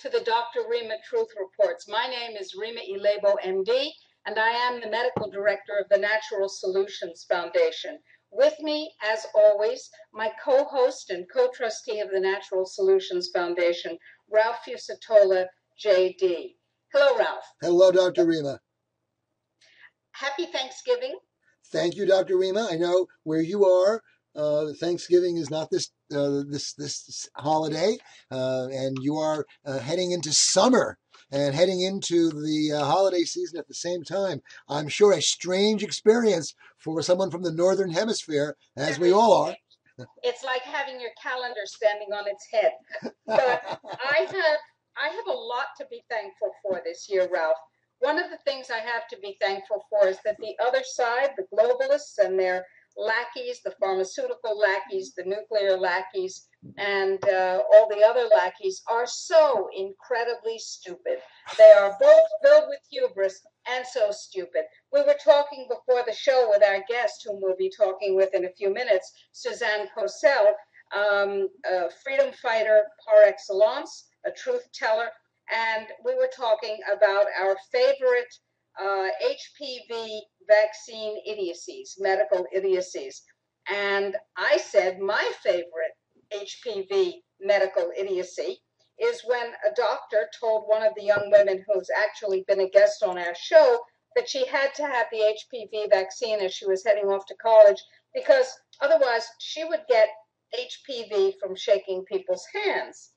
to the Dr. Rima Truth Reports. My name is Rima Ilebo, MD, and I am the Medical Director of the Natural Solutions Foundation. With me, as always, my co-host and co-trustee of the Natural Solutions Foundation, Ralph Fusatola, JD. Hello, Ralph. Hello, Dr. Rima. Happy Thanksgiving. Thank you, Dr. Rima. I know where you are. Thanksgiving is not this holiday, and you are heading into summer and heading into the holiday season at the same time. I'm sure a strange experience for someone from the Northern Hemisphere, as we all are. It's like having your calendar standing on its head. But I have a lot to be thankful for this year, Ralph. One of the things I have to be thankful for is that the other side, the globalists and their lackeys, the pharmaceutical lackeys, the nuclear lackeys, and all the other lackeys are so incredibly stupid. They are both filled with hubris and so stupid. We were talking before the show with our guest, whom we'll be talking with in a few minutes, Susanne Posel, a freedom fighter par excellence, a truth teller, and we were talking about our favorite HPV vaccine idiocies, medical idiocies. And I said my favorite HPV medical idiocy is when a doctor told one of the young women who's actually been a guest on our show that she had to have the HPV vaccine as she was heading off to college because otherwise she would get HPV from shaking people's hands.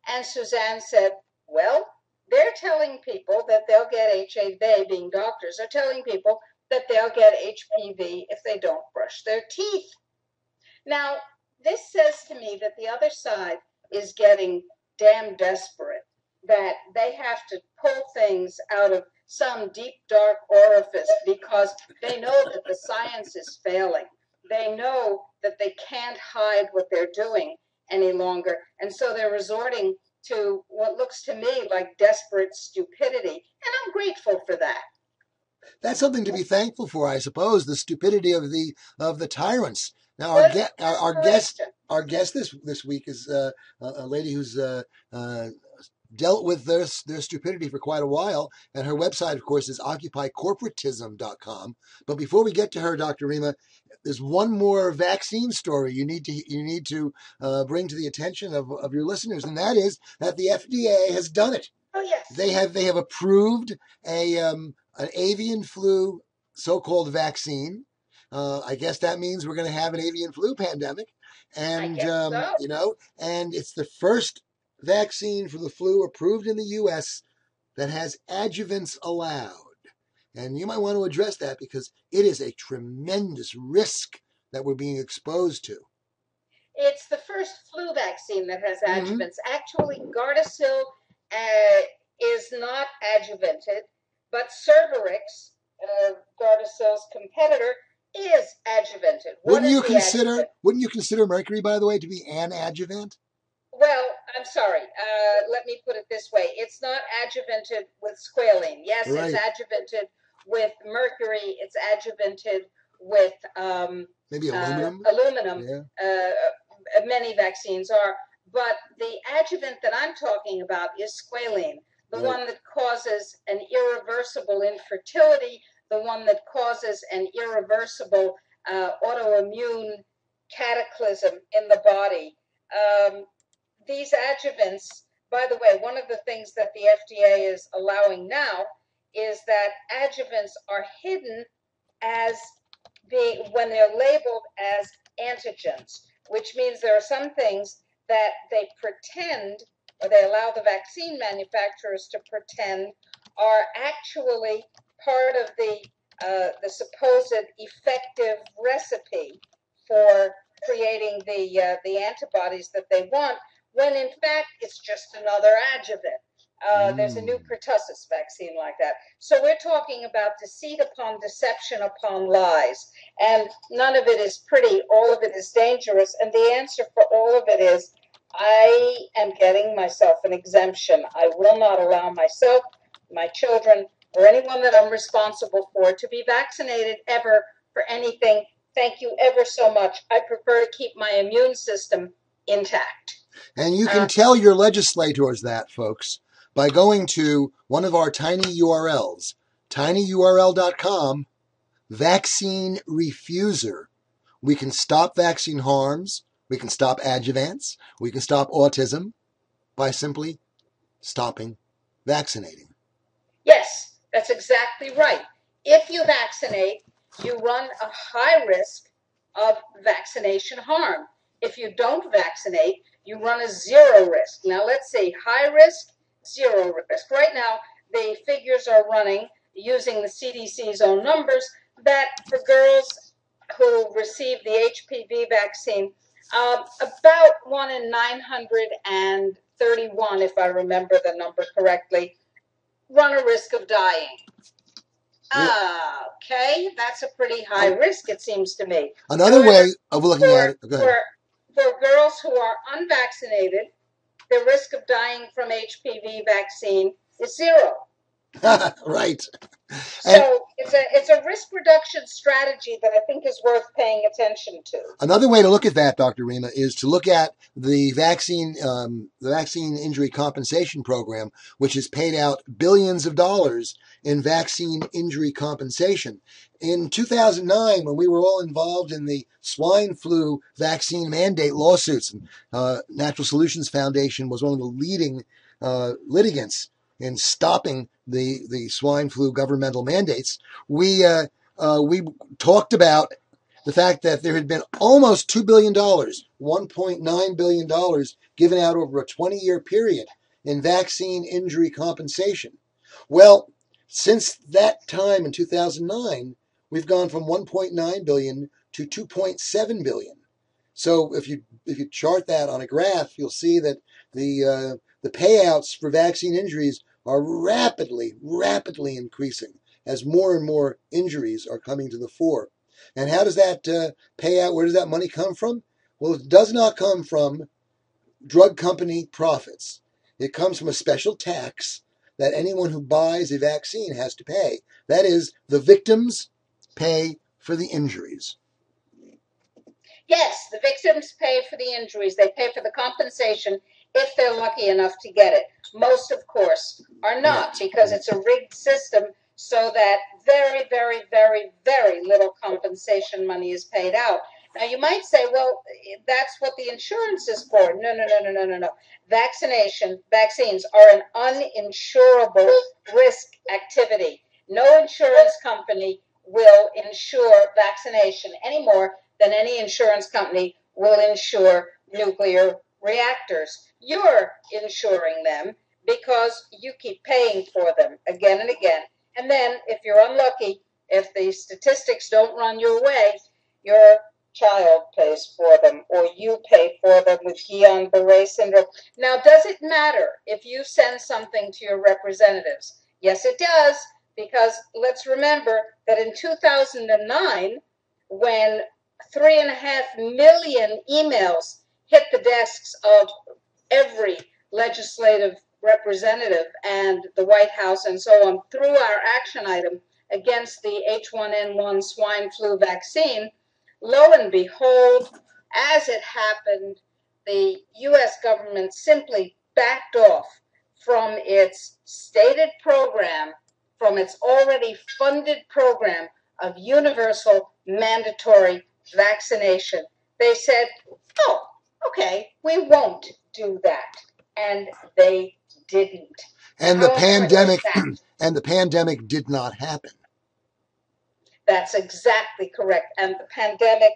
And Susanne said, well, they're telling people that they'll get HIV, being doctors, are telling people that they'll get HPV if they don't brush their teeth. Now, this says to me that the other side is getting damn desperate, that they have to pull things out of some deep, dark orifice because they know that the science is failing. They know that they can't hide what they're doing any longer, and so they're resorting to what looks to me like desperate stupidity, and I'm grateful for that. That's something to be thankful for, I suppose, the stupidity of the tyrants. Now, our guest this week is a lady who's dealt with their stupidity for quite a while, and her website, of course, is occupycorporatism.com. But before we get to her, Dr. Rima, there's one more vaccine story you need to bring to the attention of your listeners, and that is that the FDA has done it. Oh yes, they have approved an avian flu so-called vaccine. I guess that means we're going to have an avian flu pandemic, and and it's the first vaccine for the flu approved in the U.S. that has adjuvants allowed. And you might want to address that because it is a tremendous risk that we're being exposed to. It's the first flu vaccine that has adjuvants. Actually, Gardasil is not adjuvanted, but Cervarix, Gardasil's competitor, is adjuvanted. Wouldn't you consider mercury, by the way, to be an adjuvant? Well, I'm sorry. Let me put it this way. It's not adjuvanted with squalene. Yes, right. It's adjuvanted with mercury. It's adjuvanted with maybe aluminum. Yeah. Many vaccines are. But the adjuvant that I'm talking about is squalene, the right. one that causes an irreversible infertility, the one that causes an irreversible autoimmune cataclysm in the body. These adjuvants, by the way, one of the things that the FDA is allowing now is that adjuvants are hidden as when they're labeled as antigens, which means there are some things that they pretend, or they allow the vaccine manufacturers to pretend, are actually part of the supposed effective recipe for creating the antibodies that they want, when in fact it's just another adjuvant. There's a new pertussis vaccine like that. So we're talking about deceit upon deception upon lies. And none of it is pretty. All of it is dangerous. And the answer for all of it is, I am getting myself an exemption. I will not allow myself, my children, or anyone that I'm responsible for to be vaccinated ever for anything. Thank you ever so much. I prefer to keep my immune system intact. And you can tell your legislators that, folks. by going to one of our tiny URLs, tinyurl.com, vaccine refuser. We can stop vaccine harms. We can stop adjuvants. We can stop autism by simply stopping vaccinating. Yes, that's exactly right. If you vaccinate, you run a high risk of vaccination harm. If you don't vaccinate, you run a zero risk. Now, let's see, high risk, zero risk. Right now, the figures are running using the CDC's own numbers that for girls who receive the HPV vaccine, about 1 in 931, if I remember the number correctly, run a risk of dying. Okay, that's a pretty high risk, it seems to me. Another way of looking at it, go ahead. For girls who are unvaccinated, the risk of dying from HPV vaccine is zero. Right. So it's a risk reduction strategy that I think is worth paying attention to. Another way to look at that, Dr. Rima, is to look at the vaccine injury compensation program, which has paid out billions of dollars in vaccine injury compensation. In 2009, when we were all involved in the swine flu vaccine mandate lawsuits, Natural Solutions Foundation was one of the leading litigants in stopping the swine flu governmental mandates. We talked about the fact that there had been almost $2 billion, $1.9 billion given out over a 20-year period in vaccine injury compensation. Well, since that time in 2009, we've gone from 1.9 billion to 2.7 billion. So if you chart that on a graph, you'll see that the payouts for vaccine injuries are rapidly increasing as more and more injuries are coming to the fore. And how does that payout, where does that money come from? Well, it does not come from drug company profits. It comes from a special tax that anyone who buys a vaccine has to pay. That is, the victims pay for the injuries. Yes, the victims pay for the injuries. They pay for the compensation if they're lucky enough to get it. Most, of course, are not, because it's a rigged system so that very, very, very, very little compensation money is paid out. Now, you might say, well, that's what the insurance is for. No. Vaccines are an uninsurable risk activity. No insurance company will insure vaccination anymore than any insurance company will insure nuclear reactors. You're insuring them because you keep paying for them again and again. And then, if you're unlucky, if the statistics don't run your way, your child pays for them, or you pay for them with Guillain-Barré syndrome. Now, does it matter if you send something to your representatives? Yes, it does, because let's remember that in 2009, when 3.5 million emails hit the desks of every legislative representative and the White House and so on through our action item against the H1N1 swine flu vaccine, lo and behold, as it happened, the U.S. government simply backed off from its stated program, from its already funded program of universal mandatory vaccination. They said, oh, okay, we won't do that. And they didn't. And the pandemic did not happen. That's exactly correct. And the pandemic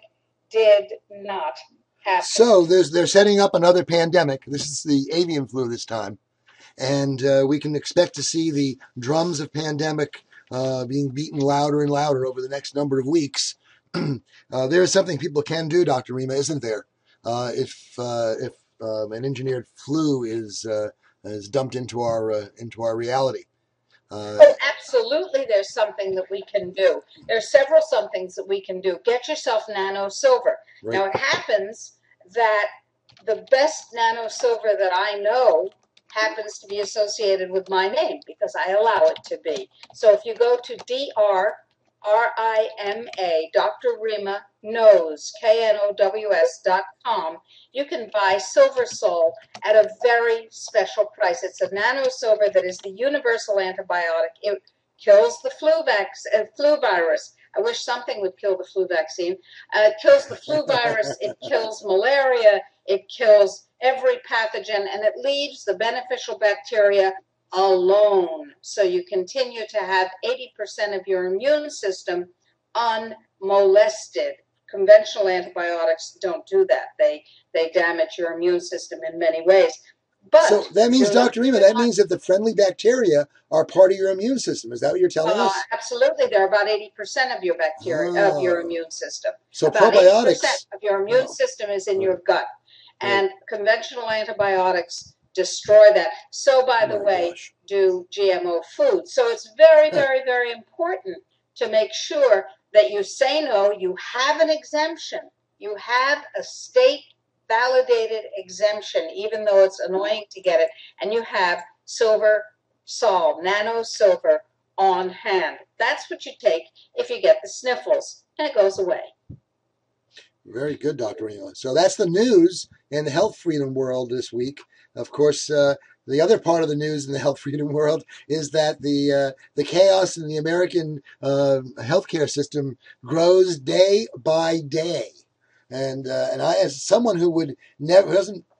did not happen. So they're setting up another pandemic. This is the avian flu this time. And we can expect to see the drums of pandemic being beaten louder and louder over the next number of weeks. There is something people can do, Dr. Rima, isn't there? If an engineered flu is dumped into our reality. Oh, absolutely, there's something that we can do. There's several somethings that we can do. Get yourself nano silver. Right. Now, it happens that the best nano silver that I know happens to be associated with my name because I allow it to be. So if you go to Rima, Dr. Rima knows, KNOWS.com. You can buy Silver Sol at a very special price. It's a nano silver that is the universal antibiotic. It kills the flu virus. I wish something would kill the flu vaccine. It kills the flu virus. It kills malaria. It kills every pathogen, and it leaves the beneficial bacteria alone. So you continue to have 80% of your immune system unmolested. Conventional antibiotics don't do that. They damage your immune system in many ways. But so that means, Dr. Rima, that means that the friendly bacteria are part of your immune system. Is that what you're telling us? Absolutely. They're about 80% of your bacteria, of your immune system. So about probiotics. 80% of your immune system is in your gut. And conventional antibiotics destroy that. So, by the way, do GMO food. So it's very, very, very important to make sure that you say no. You have an exemption. You have a state-validated exemption, even though it's annoying to get it. And you have Silver Sol, nano silver, on hand. That's what you take if you get the sniffles, and it goes away. Very good, Dr. Rima. So that's the news in the health freedom world this week. Of course, the other part of the news in the health freedom world is that the chaos in the American healthcare system grows day by day. And I, as someone who would never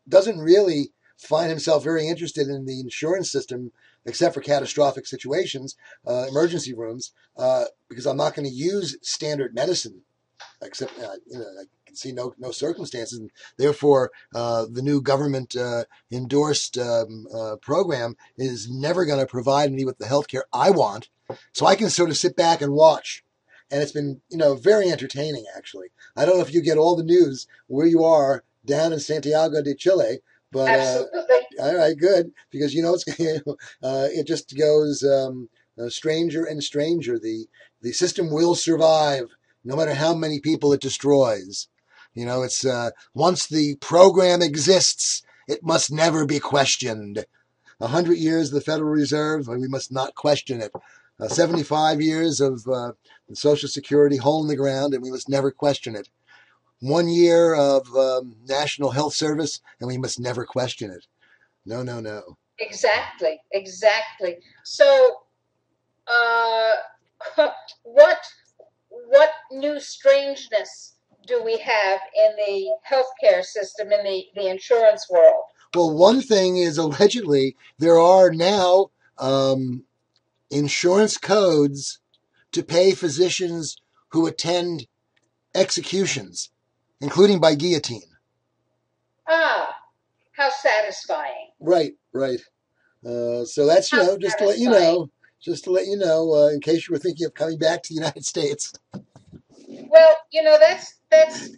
doesn't really find himself very interested in the insurance system, except for catastrophic situations, emergency rooms, because I'm not going to use standard medicine, except I can see no circumstances, and therefore the new government endorsed program is never going to provide me with the health care I want, so I can sort of sit back and watch. And it's been, very entertaining, actually. I don't know if you get all the news where you are down in Santiago de Chile, but all right, good, because it just goes stranger and stranger. The system will survive, no matter how many people it destroys. It's once the program exists, it must never be questioned. 100 years of the Federal Reserve, we must not question it. 75 years of the Social Security hole in the ground, and we must never question it. 1 year of National Health Service, and we must never question it. No, no, no. Exactly. So, what new strangeness do we have in the healthcare system, in the insurance world? Well, one thing is, allegedly there are now insurance codes to pay physicians who attend executions, including by guillotine. Ah, how satisfying. Right. So that's, just to let you know, in case you were thinking of coming back to the United States. Well, that's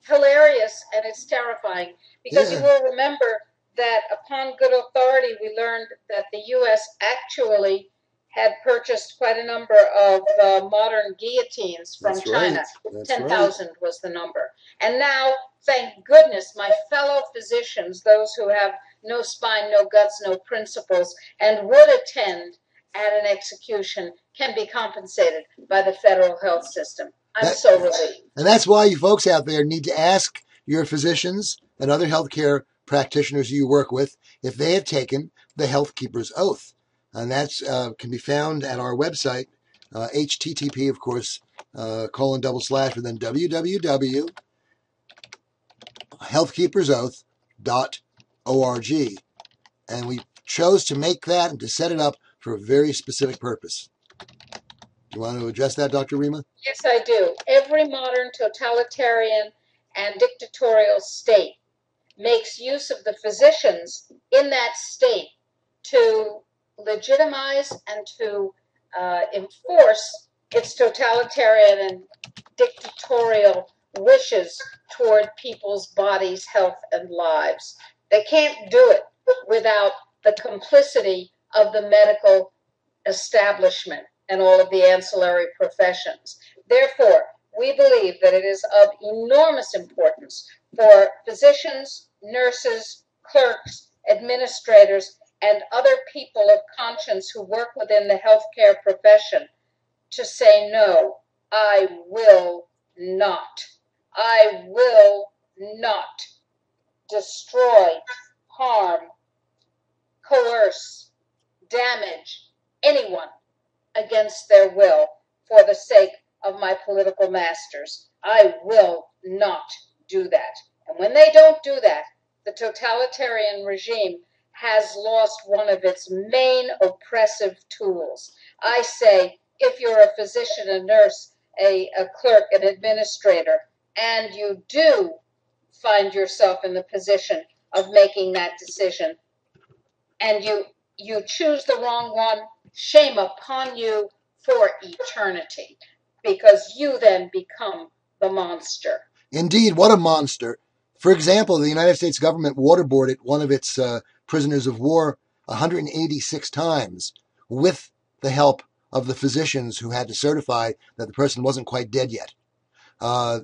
hilarious, and it's terrifying, because you will remember that upon good authority, we learned that the U.S. actually had purchased quite a number of modern guillotines from China. 10,000 was the number. And now, thank goodness, my fellow physicians, those who have no spine, no guts, no principles, and would attend at an execution, can be compensated by the federal health system. I'm so relieved. And that's why you folks out there need to ask your physicians and other healthcare practitioners you work with if they have taken the Health Keeper's Oath. And that can be found at our website, http, of course, / and then www.healthkeepersoath.org. And we chose to make that and to set it up for a very specific purpose. You want to address that, Dr. Rima? Yes, I do. Every modern totalitarian and dictatorial state makes use of the physicians in that state to legitimize and to enforce its totalitarian and dictatorial wishes toward people's bodies, health, and lives. They can't do it without the complicity of the medical establishment and all of the ancillary professions. Therefore, we believe that it is of enormous importance for physicians, nurses, clerks, administrators, and other people of conscience who work within the healthcare profession to say, no, I will not. I will not destroy, harm, coerce, damage anyone against their will for the sake of my political masters. I will not do that. And when they don't do that, the totalitarian regime has lost one of its main oppressive tools. I say, if you're a physician, a nurse, a clerk, an administrator, and you do find yourself in the position of making that decision, and you choose the wrong one, shame upon you for eternity, because you then become the monster. Indeed, what a monster. For example, the United States government waterboarded one of its prisoners of war 186 times with the help of the physicians who had to certify that the person wasn't quite dead yet.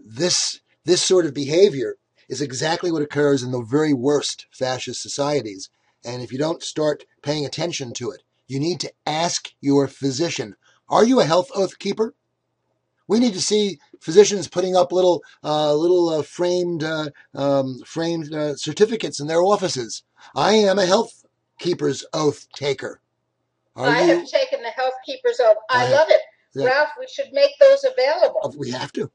This sort of behavior is exactly what occurs in the very worst fascist societies. And if you don't start paying attention to it, you need to ask your physician, are you a health oath keeper? We need to see physicians putting up little framed certificates in their offices. I am a health keeper's oath taker. I have taken the health keeper's oath. I love it. Yeah. Ralph, we should make those available. We have to.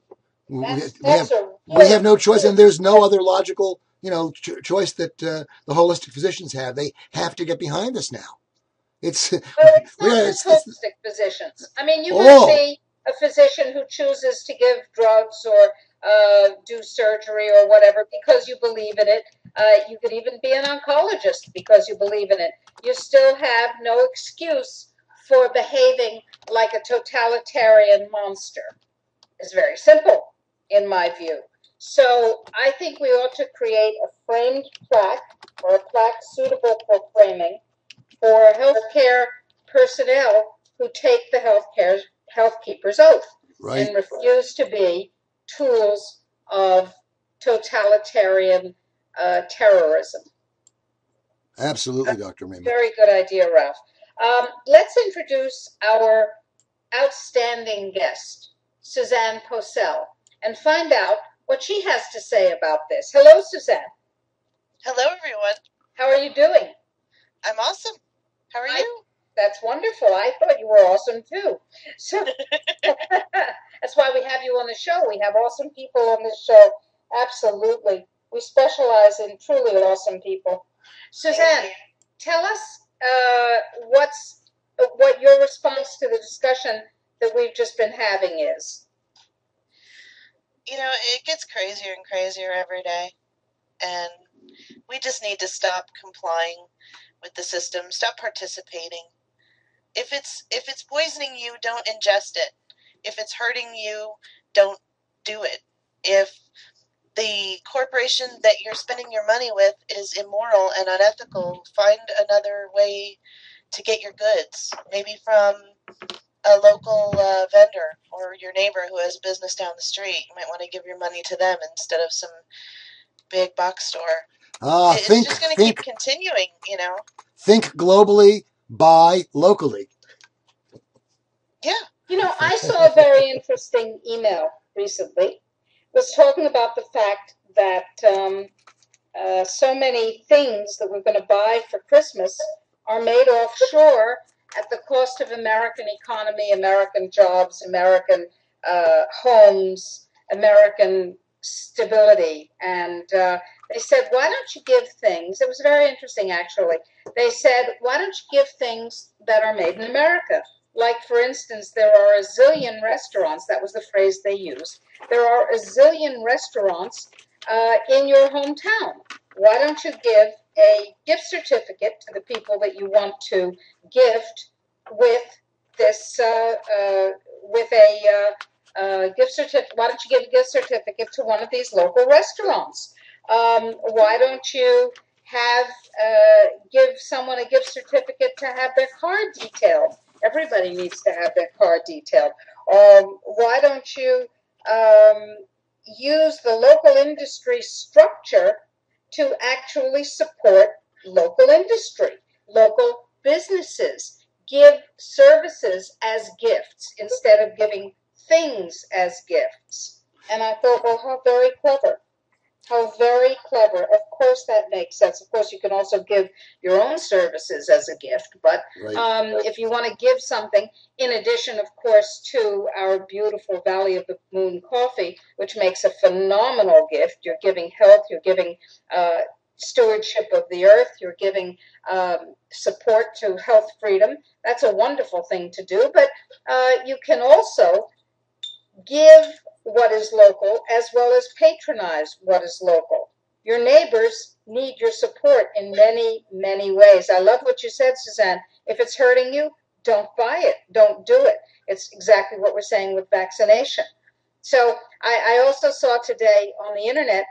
We have no choice, and there's no other logical, choice that the holistic physicians have. They have to get behind us now. It's not holistic physicians. I mean, you can be a physician who chooses to give drugs or do surgery or whatever because you believe in it. You could even be an oncologist because you believe in it. You still have no excuse for behaving like a totalitarian monster. It's very simple, in my view. So I think we ought to create a framed plaque or a plaque suitable for framing for healthcare personnel who take the health keeper's oath and refuse to be tools of totalitarian terrorism. Absolutely, Dr. Rima. Very good idea, Ralph. Let's introduce our outstanding guest, Susanne Posel, and find out what she has to say about this. Hello, Susanne. Hello, everyone. How are you doing? I'm awesome. How are you? That's wonderful. I thought you were awesome, too. So that's why we have you on the show. We have awesome people on this show. Absolutely. We specialize in truly awesome people. Suzanne, tell us what your response to the discussion that we've just been having is. It gets crazier and crazier every day. And we just need to stop complying with the system, stop participating. If it's poisoning you, don't ingest it. If it's hurting you, don't do it. If the corporation that you're spending your money with is immoral and unethical, find another way to get your goods, maybe from a local vendor or your neighbor who has a business down the street. You might want to give your money to them instead of some big box store. It's just going to keep continuing, Think globally, buy locally. Yeah. I saw a very interesting email recently. It was talking about the fact that so many things that we're going to buy for Christmas are made offshore at the cost of American economy, American jobs, American homes, American stability. And they said, why don't you give things? It was very interesting, actually. They said, why don't you give things that are made in America? Like, for instance, there are a zillion restaurants. That was the phrase they used. There are a zillion restaurants in your hometown. Why don't you give a gift certificate to the people that you want to gift with this, with a gift certificate? Why don't you give a gift certificate to one of these local restaurants? Why don't you give someone a gift certificate to have their car detailed? Everybody needs to have their car detailed. Why don't you use the local industry structure to actually support local industry, local businesses? give services as gifts instead of giving things as gifts. And I thought, well, how very clever. How very clever. Of course, that makes sense. Of course, you can also give your own services as a gift. But if you want to give something, in addition, of course, to our beautiful Valley of the Moon coffee, which makes a phenomenal gift, you're giving health, you're giving stewardship of the earth, you're giving support to health freedom. That's a wonderful thing to do. But you can also give what is local as well as patronize what is local. Your neighbors need your support in many, many ways. I love what you said, Susanne. If it's hurting you, don't buy it. Don't do it. It's exactly what we're saying with vaccination. So I also saw today on the internet,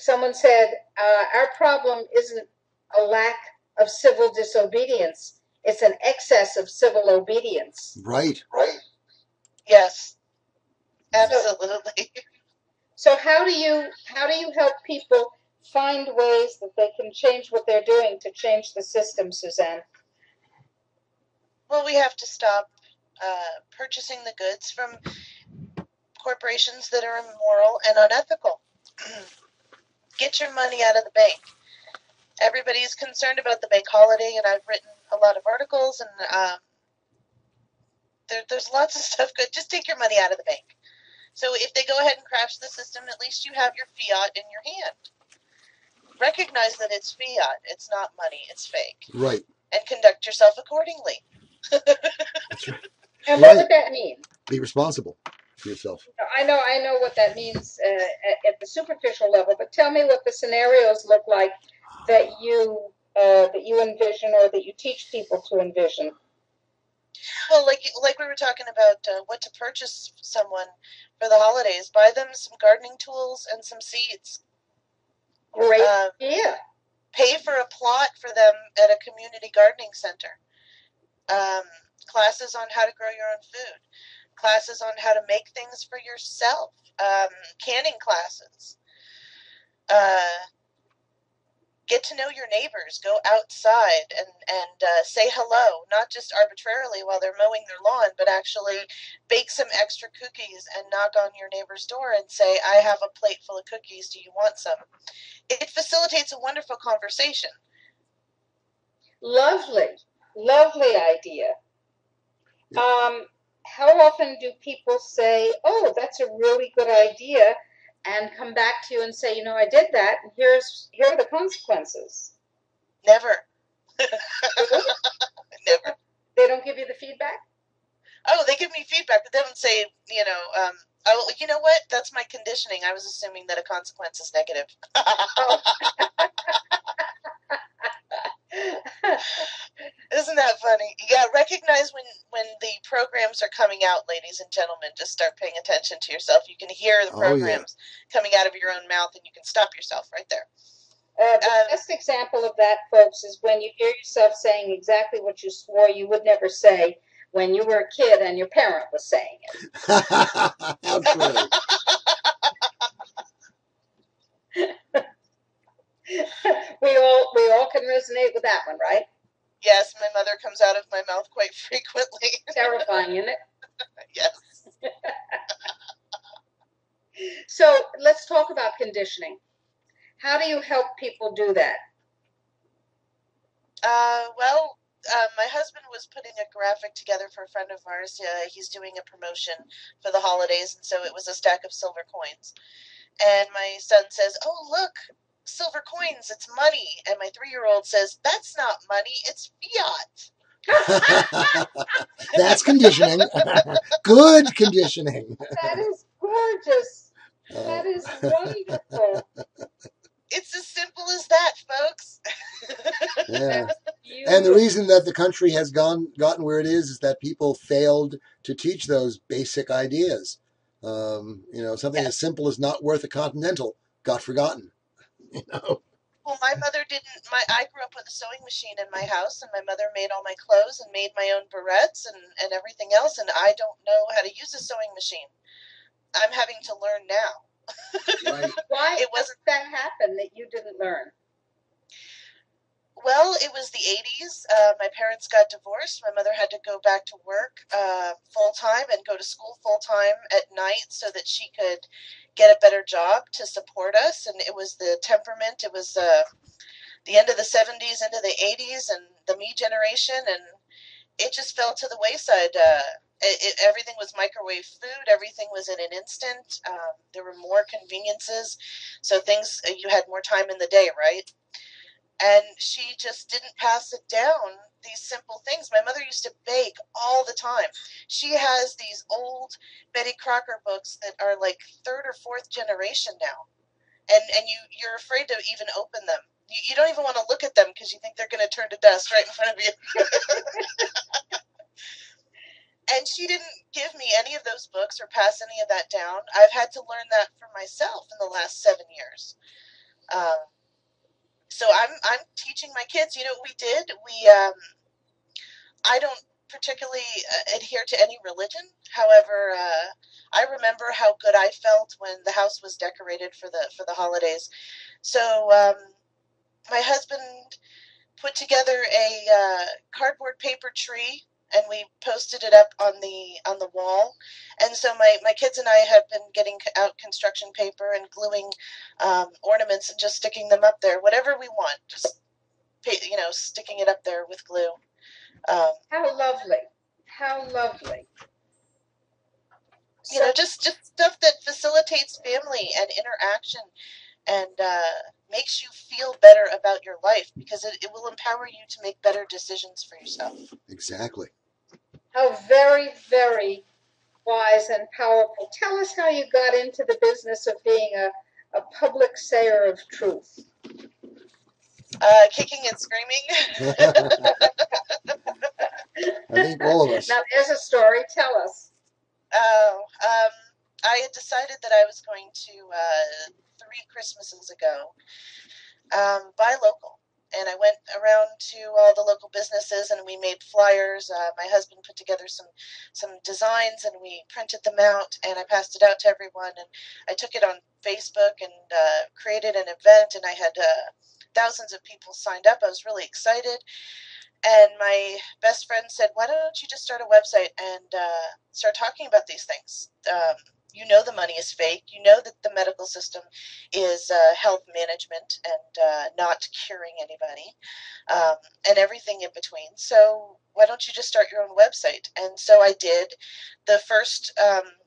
someone said, our problem isn't a lack of civil disobedience. It's an excess of civil obedience. Right. Yes. Absolutely. So how do you help people find ways that they can change what they're doing to change the system, Susanne? Well, we have to stop purchasing the goods from corporations that are immoral and unethical. Get your money out of the bank. Everybody's concerned about the bank holiday, and I've written a lot of articles, and there's lots of stuff good. Just take your money out of the bank. So if they go ahead and crash the system, at least you have your fiat in your hand. Recognize that it's fiat. It's not money. It's fake. Right. And conduct yourself accordingly. That's right. And what would that mean? Be responsible for yourself. I know what that means at the superficial level, but tell me what the scenarios look like that you envision or that you teach people to envision. Well, like we were talking about what to purchase someone for the holidays. Buy them some gardening tools and some seeds. Great idea. Pay for a plot for them at a community gardening center. Classes on how to grow your own food. Classes on how to make things for yourself. Canning classes. Get to know your neighbors. Go outside and say hello, not just arbitrarily while they're mowing their lawn, but actually bake some extra cookies and knock on your neighbor's door and say, I have a plate full of cookies. Do you want some? It facilitates a wonderful conversation. Lovely. Lovely idea. How often do people say, oh, that's a really good idea, and come back to you and say, you know, I did that, and here are the consequences? Never. Never. They don't give you the feedback? Oh, they give me feedback, but they don't say, you know, oh, you know what? That's my conditioning. I was assuming that a consequence is negative. Isn't that funny? Yeah, recognize when the programs are coming out, ladies and gentlemen. Just start paying attention to yourself. You can hear the programs coming out of your own mouth, and you can stop yourself right there. The best example of that, folks, is when you hear yourself saying exactly what you swore you would never say when you were a kid and your parent was saying it. How true. We all can resonate with that one, right? Yes, my mother comes out of my mouth quite frequently. Terrifying, isn't it? Yes. So let's talk about conditioning. How do you help people do that? Well, my husband was putting a graphic together for a friend of ours. He's doing a promotion for the holidays, and so it was a stack of silver coins. And my son says, oh, look, silver coins, it's money. And my 3-year-old says, that's not money, it's fiat. That's conditioning. Good conditioning. That is gorgeous. That is wonderful. It's as simple as that, folks. Yeah. And the reason that the country has gotten where it is that people failed to teach those basic ideas. Something as simple as not worth a continental got forgotten. Well, my mother didn't. I grew up with a sewing machine in my house, and my mother made all my clothes and made my own barrettes and everything else, and I don't know how to use a sewing machine. I'm having to learn now. Right. Why did that happen that you didn't learn? Well, it was the 80s. My parents got divorced. My mother had to go back to work full time and go to school full time at night so that she could get a better job to support us. And it was the temperament. It was the end of the 70s into the 80s and the me generation. And it just fell to the wayside. Everything was microwave food. Everything was in an instant. There were more conveniences. So things, you had more time in the day, right? And she just didn't pass it down, these simple things. My mother used to bake all the time. She has these old Betty Crocker books that are like third or fourth generation now. And you're afraid to even open them. You don't even want to look at them because you think they're going to turn to dust right in front of you. And she didn't give me any of those books or pass any of that down. I've had to learn that for myself in the last 7 years. So I'm teaching my kids. You know what we did? I don't particularly adhere to any religion. However, I remember how good I felt when the house was decorated for the holidays. So my husband put together a cardboard paper tree, and we posted it up on the wall. And so my kids and I have been getting out construction paper and gluing ornaments and just sticking them up there, whatever we want, just sticking it up there with glue. How lovely! How lovely! Just stuff that facilitates family and interaction and makes you feel better about your life, because it will empower you to make better decisions for yourself. Exactly. How very, very wise and powerful. Tell us how you got into the business of being a public sayer of truth. Kicking and screaming. I think all of us. Now, there's a story. Tell us. I had decided that I was going to 3 Christmases ago buy local. And I went around to all the local businesses and we made flyers. My husband put together some designs and we printed them out and I passed it out to everyone. And I took it on Facebook and created an event, and I had thousands of people signed up. I was really excited. And my best friend said, why don't you just start a website and start talking about these things? You know the money is fake. You know that the medical system is health management and not curing anybody, and everything in between. So why don't you just start your own website? And so I did. The first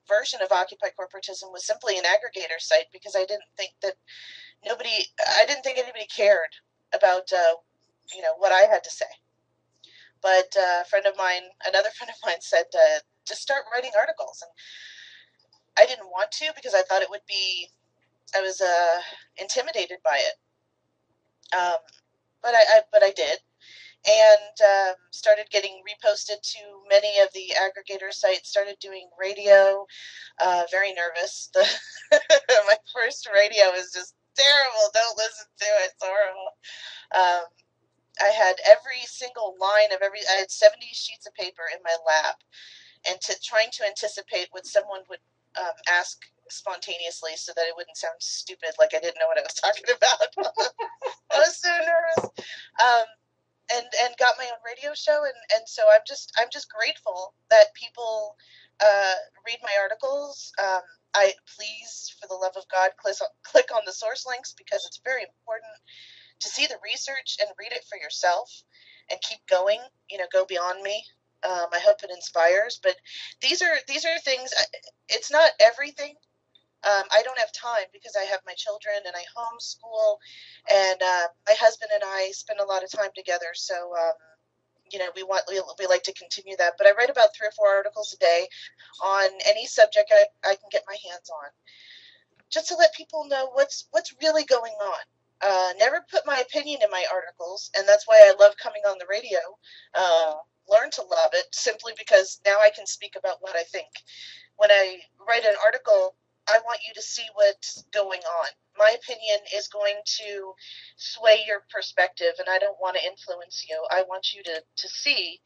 version of Occupy Corporatism was simply an aggregator site because I didn't think anybody cared about what I had to say. But another friend of mine said, just start writing articles. And I didn't want to because I thought I was intimidated by it. But I did, and started getting reposted to many of the aggregator sites, started doing radio, very nervous. My first radio is just terrible. Don't listen to it. It's horrible. I had every single line I had 70 sheets of paper in my lap, and trying to anticipate what someone would ask spontaneously so that it wouldn't sound stupid, like I didn't know what I was talking about. I was so nervous. And got my own radio show, and so I'm just grateful that people read my articles. Please, for the love of God, click on the source links, because it's very important to see the research and read it for yourself and keep going, go beyond me. I hope it inspires, but these are things. It's not everything. I don't have time because I have my children and I homeschool, and my husband and I spend a lot of time together. So, we like to continue that. But I write about 3 or 4 articles a day on any subject I can get my hands on, just to let people know what's really going on. Never put my opinion in my articles, and that's why I love coming on the radio. Learn to love it simply because now I can speak about what I think. When I write an article, I want you to see what's going on. My opinion is going to sway your perspective, and I don't want to influence you. I want you to see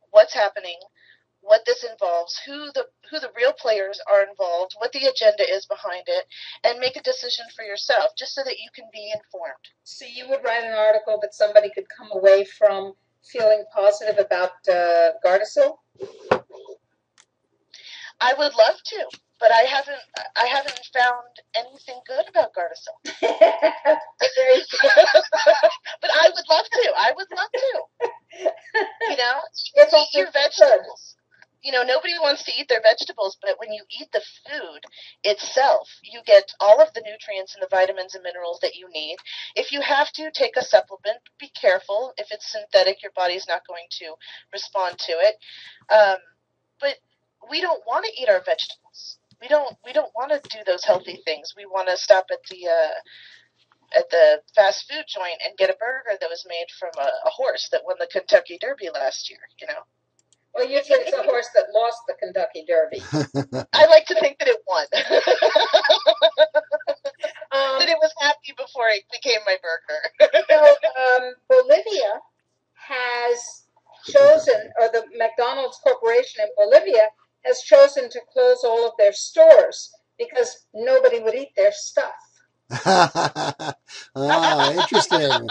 what's happening, what this involves, who the real players are involved, what the agenda is behind it, and make a decision for yourself, just so that you can be informed. So you would write an article that somebody could come away from feeling positive about Gardasil? I would love to, but I haven't found anything good about Gardasil. But I would love to. I would love to. You know, eat your vegetables. You know, nobody wants to eat their vegetables, but when you eat the food itself, you get all of the nutrients and the vitamins and minerals that you need. If you have to take a supplement, be careful. If it's synthetic, your body's not going to respond to it. But we don't want to eat our vegetables. We don't want to do those healthy things. We want to stop at the fast food joint and get a burger that was made from a horse that won the Kentucky Derby last year, you know. Well, usually it's a horse that lost the Kentucky Derby. I like to think that it won. That it was happy before it became my burger. So, Bolivia has chosen, or the McDonald's Corporation in Bolivia has chosen to close all of their stores because nobody would eat their stuff. Interesting.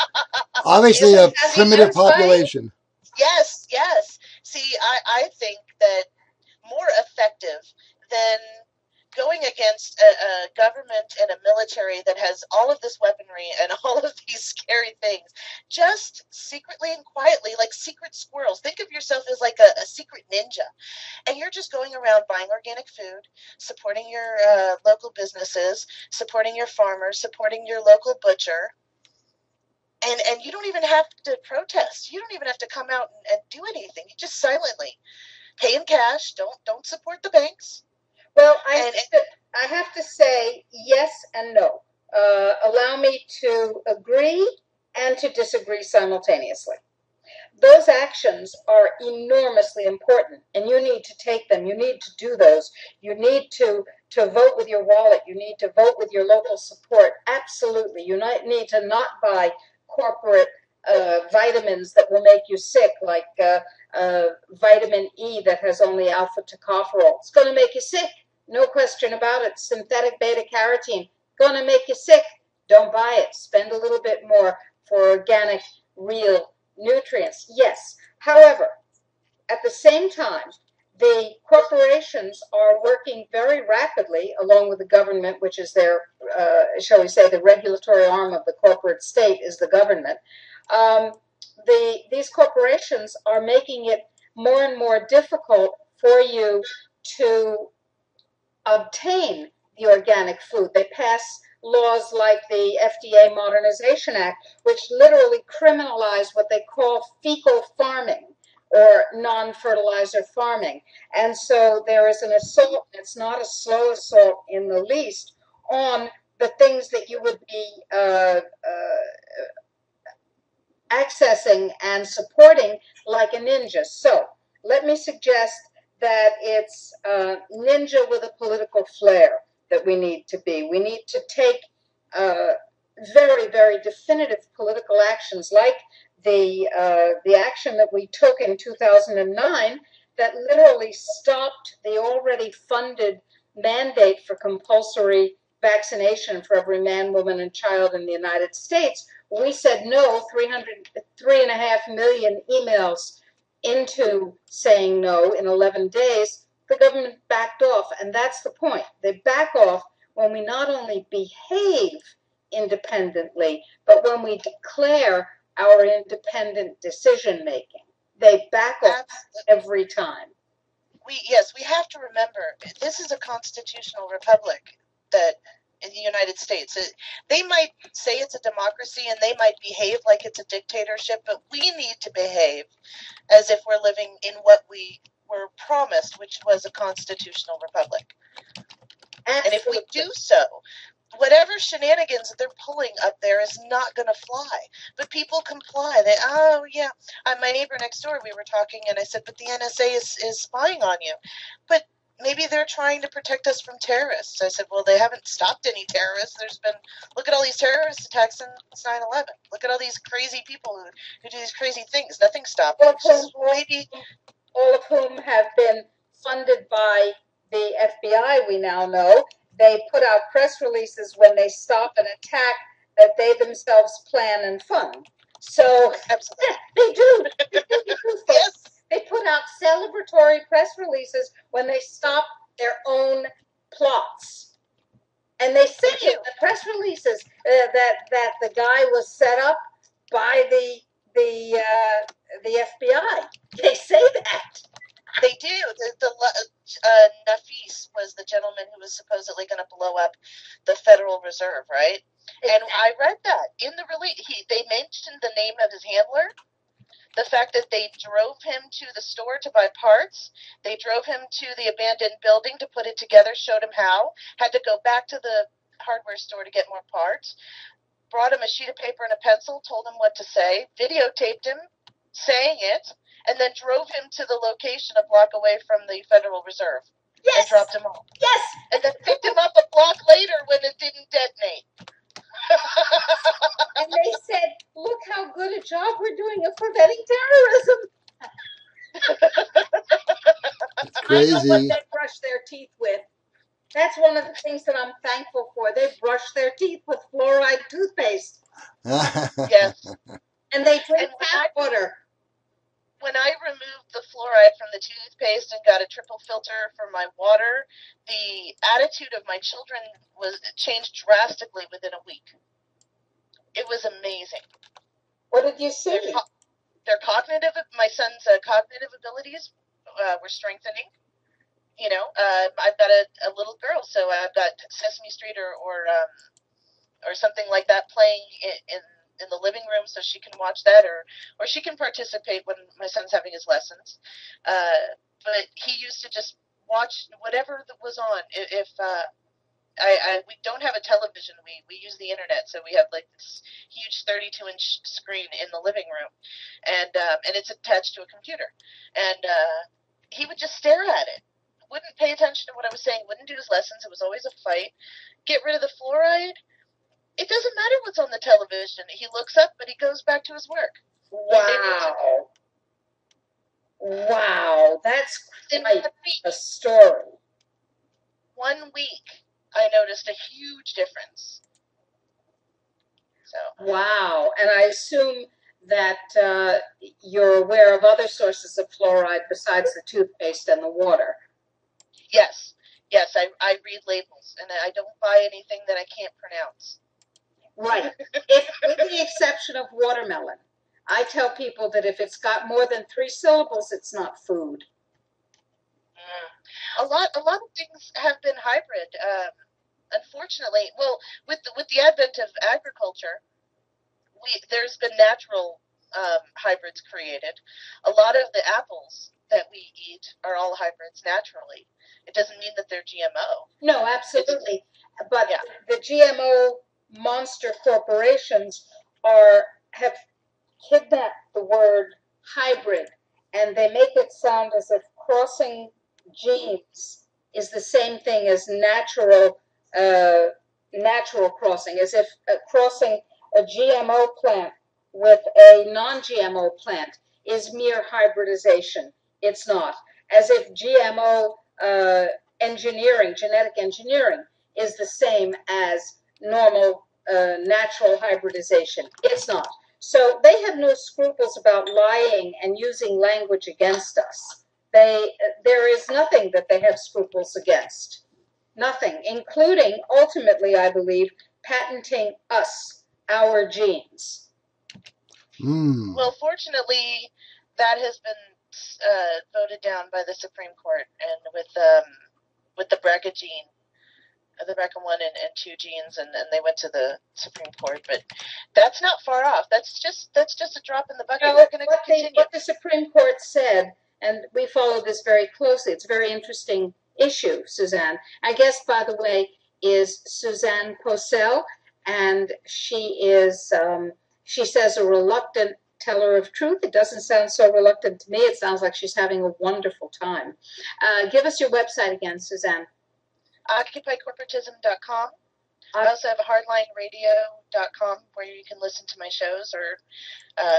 Obviously, a primitive population. Yes, yes. See, I think that more effective than going against a government and a military that has all of this weaponry and all of these scary things, just secretly and quietly, like secret squirrels. Think of yourself as like a secret ninja, and you're just going around buying organic food, supporting your local businesses, supporting your farmers, supporting your local butcher. And you don't even have to protest. You don't even have to come out and do anything. You just silently pay in cash. Don't support the banks. Well, I have to say yes and no. Allow me to agree and to disagree simultaneously. Those actions are enormously important, and you need to take them. You need to do those. You need to vote with your wallet. You need to vote with your local support. Absolutely. You need to not buy corporate vitamins that will make you sick, like vitamin E that has only alpha tocopherol. It's going to make you sick, no question about it. Synthetic beta-carotene, going to make you sick. Don't buy it. Spend a little bit more for organic, real nutrients. Yes. However, at the same time, the corporations are working very rapidly, along with the government, which is their, shall we say, the regulatory arm of the corporate state is the government. These corporations are making it more and more difficult for you to obtain the organic food. They pass laws like the FDA Modernization Act, which literally criminalize what they call fecal farming, or non-fertilizer farming. And so there is an assault, it's not a slow assault in the least, on the things that you would be accessing and supporting like a ninja. So let me suggest that it's ninja with a political flair that we need to be. We need to take very, very definitive political actions, like the action that we took in 2009 that literally stopped the already funded mandate for compulsory vaccination for every man, woman, and child in the United States. We said no, 3.5 million emails into saying no in 11 days. The government backed off, and that's the point. They back off when we not only behave independently, but when we declare our independent decision making. They back off every time. We have to remember, this is a constitutional republic that in the United States. They might say it's a democracy and they might behave like it's a dictatorship, but we need to behave as if we're living in what we were promised, which was a constitutional republic. Absolutely. And if we do so, whatever shenanigans that they're pulling up there is not going to fly. But people comply. My neighbor next door, we were talking, and I said, but the NSA is spying on you. But maybe they're trying to protect us from terrorists. I said, well, they haven't stopped any terrorists. Look at all these terrorist attacks since 9/11. Look at all these crazy people who do these crazy things. Nothing stopped them. all of whom have been funded by the FBI, we now know. They put out press releases when they stop an attack that they themselves plan and fund. So Absolutely. they do. They do, folks. Yes. They put out celebratory press releases when they stop their own plots. And they say in the press releases that the guy was set up by the FBI. They say that. They do. Nafis was the gentleman who was supposedly going to blow up the Federal Reserve, right? And I read that in the release. They mentioned the name of his handler, the fact that they drove him to the store to buy parts, they drove him to the abandoned building to put it together, showed him how, had to go back to the hardware store to get more parts, brought him a sheet of paper and a pencil, told him what to say, videotaped him saying it, and then drove him to the location a block away from the Federal Reserve. Yes. And dropped him off. Yes. And then picked him up a block later when it didn't detonate. And they said, look how good a job we're doing of preventing terrorism. It's crazy. I know what they brush their teeth with. That's one of the things that I'm thankful for. They brush their teeth with fluoride toothpaste. Yes. And they drink tap water. When I removed the fluoride from the toothpaste and got a triple filter for my water, the attitude of my children was changed drastically within a week. It was amazing. What did you see? My son's cognitive abilities were strengthening. You know, I've got a little girl, so I've got Sesame Street or something like that playing in the living room, so she can watch that, or she can participate when my son's having his lessons. But he used to just watch whatever that was on. If we don't have a television, we use the internet, so we have like this huge 32-inch screen in the living room, and it's attached to a computer, and he would just stare at it. Wouldn't pay attention to what I was saying, wouldn't do his lessons. It was always a fight. Get rid of the fluoride. It doesn't matter what's on the television. He looks up, but he goes back to his work. Wow. Wow. That's quite a story. 1 week, I noticed a huge difference. So. Wow. And I assume that you're aware of other sources of fluoride besides the toothpaste and the water. Yes, I read labels, and I don't buy anything that I can't pronounce. Right. With the exception of watermelon, I tell people that if it's got more than 3 syllables, it's not food. A lot of things have been hybrid. Unfortunately, well, with the advent of agriculture, there's been natural hybrids created. A lot of the apples that we eat are all hybrids naturally. It doesn't mean that they're GMO. No, absolutely. But yeah. The GMO monster corporations have kidnapped the word hybrid, and they make it sound as if crossing genes is the same thing as natural crossing, as if crossing a GMO plant with a non-GMO plant is mere hybridization. It's not. As if GMO engineering, genetic engineering, is the same as normal natural hybridization. It's not. So they have no scruples about lying and using language against us. There is nothing that they have scruples against. Nothing, including, ultimately, I believe, patenting us, our genes. Mm. Well, fortunately, that has been voted down by the Supreme Court, and with the BRCA gene, the BRCA1 and 2 genes, and they went to the Supreme Court. But that's not far off. That's just a drop in the bucket. No, They're going to continue. What the Supreme Court said, and we follow this very closely. It's a very interesting issue, Susanne. Our guest, by the way, is Susanne Posel, and she is, she says, a reluctant teller of truth. It doesn't sound so reluctant to me. It sounds like she's having a wonderful time. Give us your website again, Susanne. OccupyCorporatism.com. I also have a hardlineradio.com where you can listen to my shows or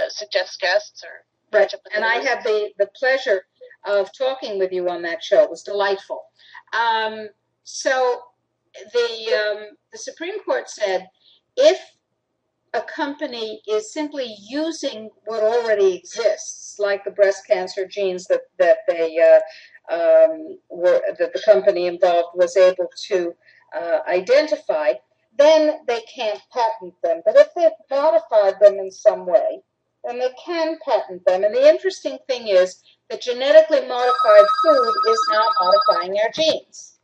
suggest guests or right. And I have the pleasure of talking with you on that show. It was delightful. So the Supreme Court said if a company is simply using what already exists, like the breast cancer genes that the company involved was able to identify, then they can't patent them. But if they've modified them in some way, then they can patent them. And the interesting thing is that genetically modified food is now modifying our genes.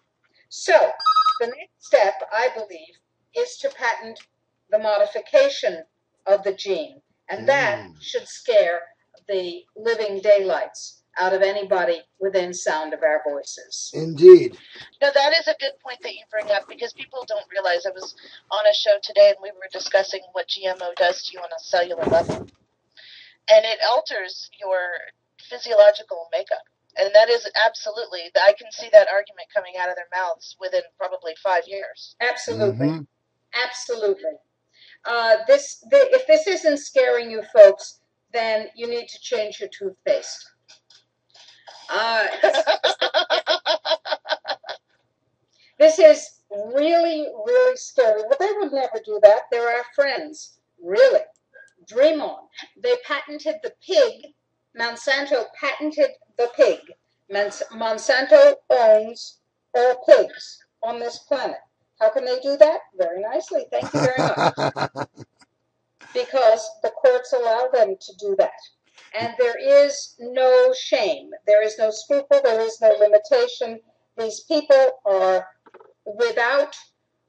So the next step, I believe, is to patent the modification of the gene. And that should scare the living daylights out of anybody within sound of our voices. Indeed. No, that is a good point that you bring up, because people don't realize. I was on a show today and we were discussing what GMO does to you on a cellular level. And it alters your physiological makeup. And that is absolutely, I can see that argument coming out of their mouths within probably 5 years. Absolutely. Mm-hmm. Absolutely. If this isn't scaring you folks, then you need to change your toothpaste. This is really, really scary. Well, they would never do that. They're our friends. Really. Dream on. They patented the pig. Monsanto patented the pig. Monsanto owns all pigs on this planet. How can they do that? Very nicely. Thank you very much. Because the courts allow them to do that. And there is no shame. There is no scruple. There is no limitation. These people are without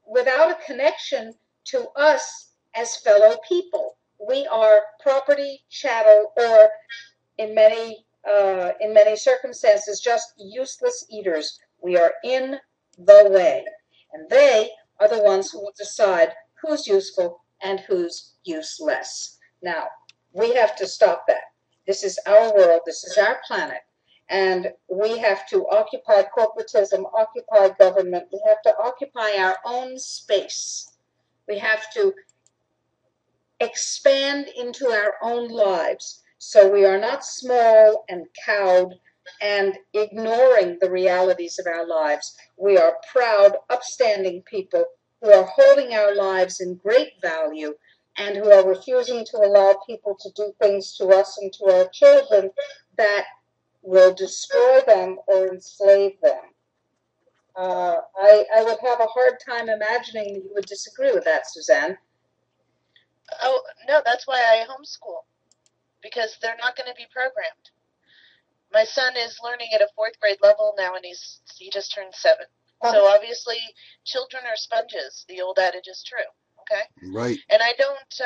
a connection to us as fellow people. We are property, chattel, or in many circumstances, just useless eaters. We are in the way. And they are the ones who will decide who's useful and who's useless. Now, we have to stop that. This is our world. This is our planet. And we have to occupy corporatism, occupy government. We have to occupy our own space. We have to expand into our own lives so we are not small and cowed and ignoring the realities of our lives. We are proud, upstanding people who are holding our lives in great value and who are refusing to allow people to do things to us and to our children that will destroy them or enslave them. I would have a hard time imagining that you would disagree with that, Susanne. Oh, no, that's why I homeschool, because they're not going to be programmed. My son is learning at a 4th grade level now, and he just turned 7. So obviously, children are sponges. The old adage is true. Okay. Right. And I don't.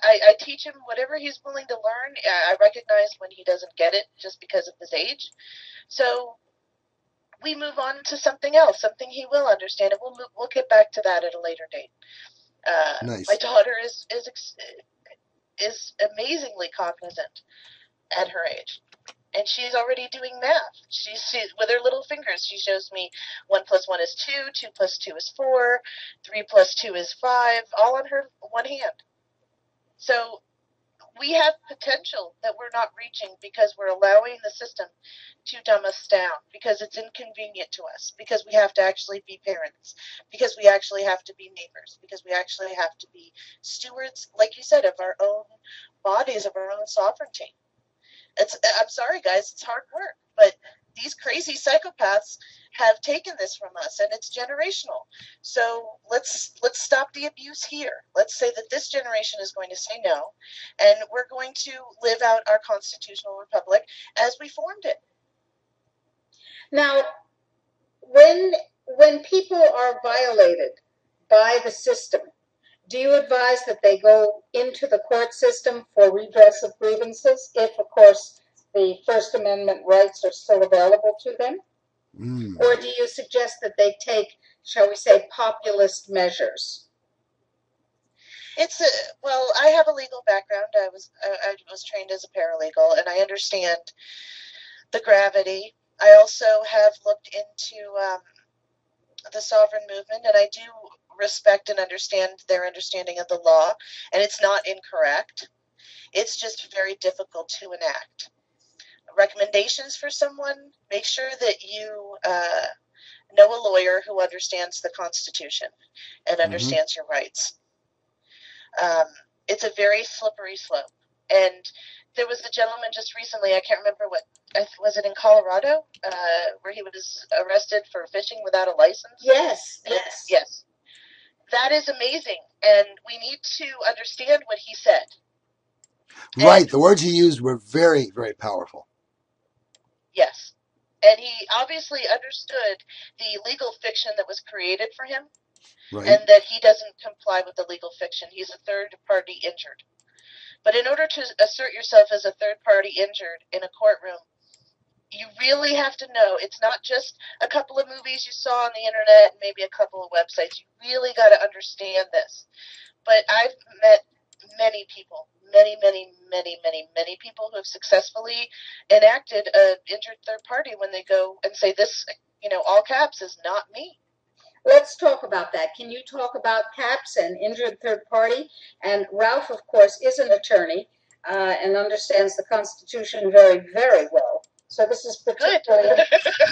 I teach him whatever he's willing to learn. I recognize when he doesn't get it just because of his age. So we move on to something else, something he will understand, and we'll get back to that at a later date. Nice. My daughter is amazingly cognizant at her age. And she's already doing math. She's with her little fingers. She shows me 1 + 1 is 2, 2 + 2 is 4, 3 + 2 is 5, all on her one hand. So we have potential that we're not reaching because we're allowing the system to dumb us down, because it's inconvenient to us, because we have to actually be parents, because we actually have to be neighbors, because we actually have to be stewards, like you said, of our own bodies, of our own sovereignty. I'm sorry, guys, it's hard work, but these crazy psychopaths have taken this from us, and it's generational. So let's stop the abuse here. Let's say that this generation is going to say no, and we're going to live out our constitutional republic as we formed it. Now, when people are violated by the system, do you advise that they go into the court system for redress of grievances if, of course, the First Amendment rights are still available to them? Or do you suggest that they take, shall we say, populist measures? Well, I have a legal background. I was trained as a paralegal, and I understand the gravity. I also have looked into the sovereign movement, and I do respect and understand their understanding of the law, and it's not incorrect. It's just very difficult to enact. recommendations for someone, make sure that you know a lawyer who understands the Constitution and understands your rights. It's a very slippery slope. And there was a gentleman just recently, I can't remember what, was it in Colorado, where he was arrested for fishing without a license? Yes. Yes. That is amazing. And we need to understand what he said. Right. The words he used were very, very powerful. Yes. And he obviously understood the legal fiction that was created for him. Right. And that he doesn't comply with the legal fiction. He's a third party injured. But in order to assert yourself as a third party injured in a courtroom, you really have to know it's not just a couple of movies you saw on the internet and maybe a couple of websites. You really got to understand this. But I've met many people, many people who have successfully enacted an injured third party when they go and say this, all caps is not me. Let's talk about that. Can you talk about caps and injured third party? And Ralph, of course, is an attorney and understands the Constitution very, very well. So this is particularly...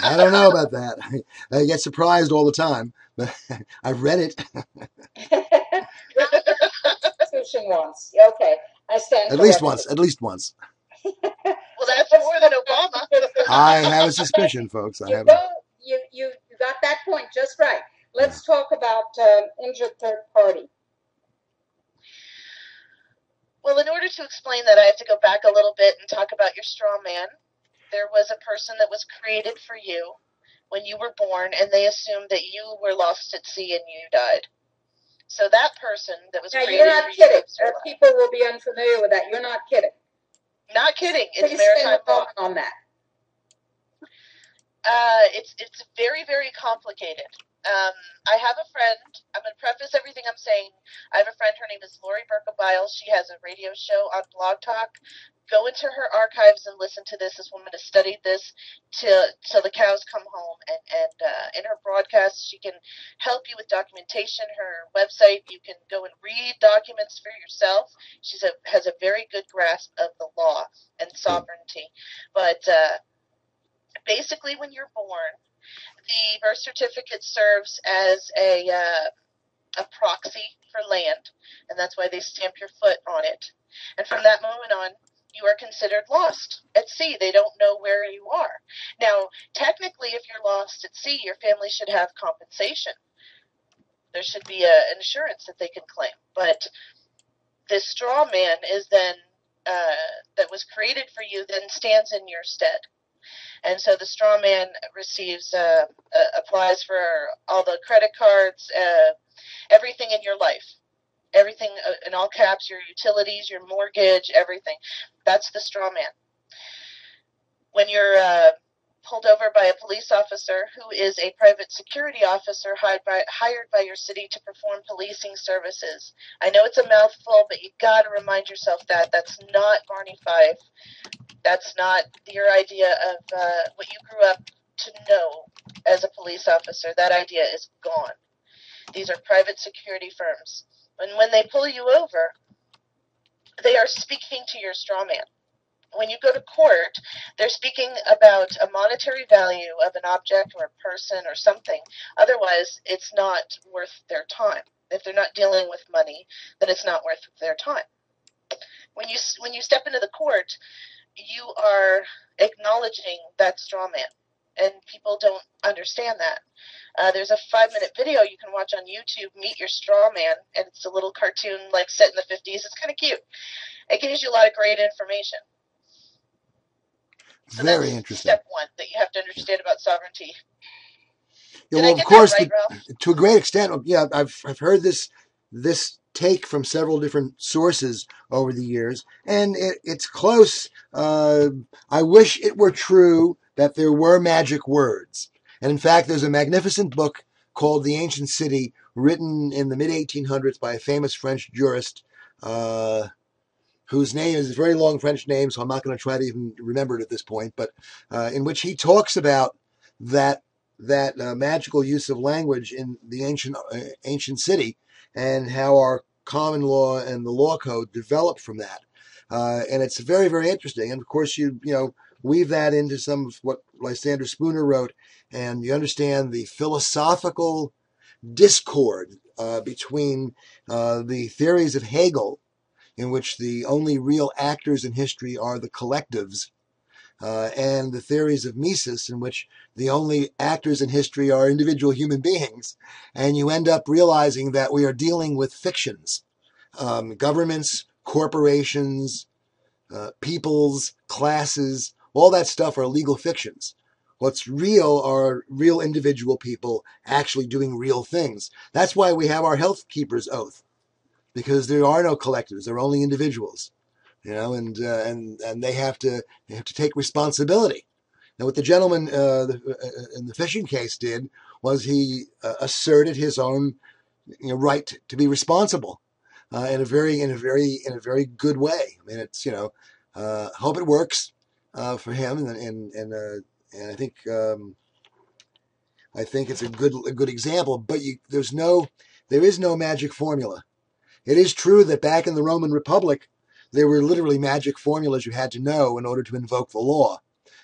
I don't know about that. I get surprised all the time, but I've read it. Constitution once. Okay. I stand At least once. Well, that's more than Obama. I have a suspicion, folks. You got that point just right. Let's talk about injured third party. Well, in order to explain that, I have to go back a little bit and talk about your straw man. There was a person that was created for you when you were born, and they assumed that you were lost at sea and you died. So that person that was created for you... You're not kidding. People will be unfamiliar with that. You're not kidding. Not kidding. It's maritime law. On that. It's very, very complicated. I have a friend. I'm going to preface everything I'm saying. I have a friend. Her name is Lori Berkebile. She has a radio show on Blog Talk. Go into her archives and listen to this. This woman has studied this till the cows come home. And in her broadcasts, she can help you with documentation. Her website, you can go and read documents for yourself. She has a very good grasp of the law and sovereignty. But basically, when you're born, the birth certificate serves as a proxy for land, and that's why they stamp your foot on it. And from that moment on, you are considered lost at sea. They don't know where you are. Now, technically, if you're lost at sea, your family should have compensation. There should be an insurance that they can claim. But this straw man is then that was created for you then stands in your stead. And so the straw man receives, applies for all the credit cards, everything in your life, everything in all caps, your utilities, your mortgage, everything. That's the straw man. When you're pulled over by a police officer who is a private security officer hired by your city to perform policing services. I know it's a mouthful, but you got to remind yourself that that's not Barney Fife. That's not your idea of what you grew up to know as a police officer. That idea is gone. These are private security firms. And when they pull you over, they are speaking to your straw man. When you go to court, they're speaking about a monetary value of an object or a person or something. Otherwise, it's not worth their time. If they're not dealing with money, then it's not worth their time. When you step into the court, you are acknowledging that straw man, and people don't understand that. There's a 5-minute video you can watch on YouTube, Meet Your Straw Man, and it's a little cartoon like set in the 50s. It's kind of cute. It gives you a lot of great information. So very interesting. Step one that you have to understand about sovereignty. Yeah, well, of course, right, to a great extent, yeah, I've heard this take from several different sources over the years, and it's close. I wish it were true that there were magic words. And in fact, there's a magnificent book called The Ancient City, written in the mid-1800s by a famous French jurist, whose name is a very long French name, so I'm not going to try to even remember it at this point, but in which he talks about that magical use of language in the ancient city, and how our common law and the law code developed from that. And it's very, very interesting. And of course, weave that into some of what Lysander Spooner wrote, and you understand the philosophical discord between the theories of Hegel, in which the only real actors in history are the collectives, and the theories of Mises, in which the only actors in history are individual human beings. And you end up realizing that we are dealing with fictions. Governments, corporations, peoples, classes, all that stuff are legal fictions. What's real are real individual people actually doing real things. That's why we have our health keeper's oath, because there are no collectives, there are only individuals, and they have to take responsibility. Now, what the gentleman in the fishing case did was he asserted his own right to be responsible in a very good way. I mean, it's hope it works for him, and I think it's a good example. But there is no magic formula. It is true that back in the Roman Republic, there were literally magic formulas you had to know in order to invoke the law.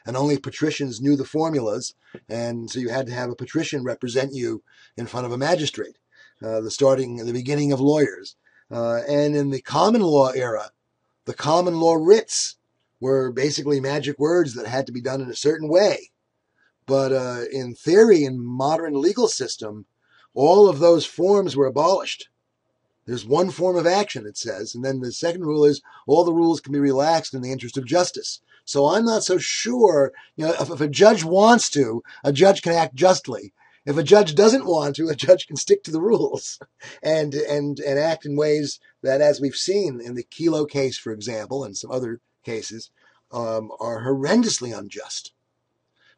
And only patricians knew the formulas, and so you had to have a patrician represent you in front of a magistrate, the beginning of lawyers. And in the common law era, the common law writs were basically magic words that had to be done in a certain way. But in theory, in modern legal system, all of those forms were abolished. There's one form of action, it says, and then the second rule is all the rules can be relaxed in the interest of justice. So I'm not so sure, if a judge wants to, a judge can act justly. If a judge doesn't want to, a judge can stick to the rules and act in ways that, as we've seen in the Kelo case, for example, and some other cases, are horrendously unjust.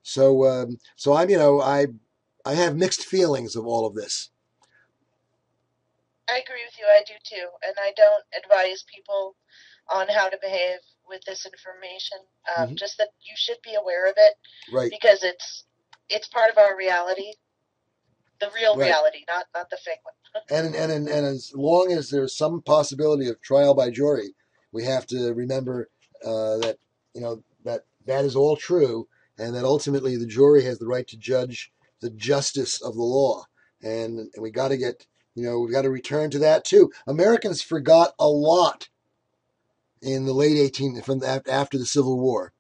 So I have mixed feelings of all of this. I agree with you. I do too, and I don't advise people on how to behave with this information. Just that you should be aware of it, right? Because it's part of our reality, the real reality, not the fake one. and as long as there's some possibility of trial by jury, we have to remember that that is all true, and that ultimately the jury has the right to judge the justice of the law, and we got to get. We've got to return to that too. Americans forgot a lot in the late after the Civil War.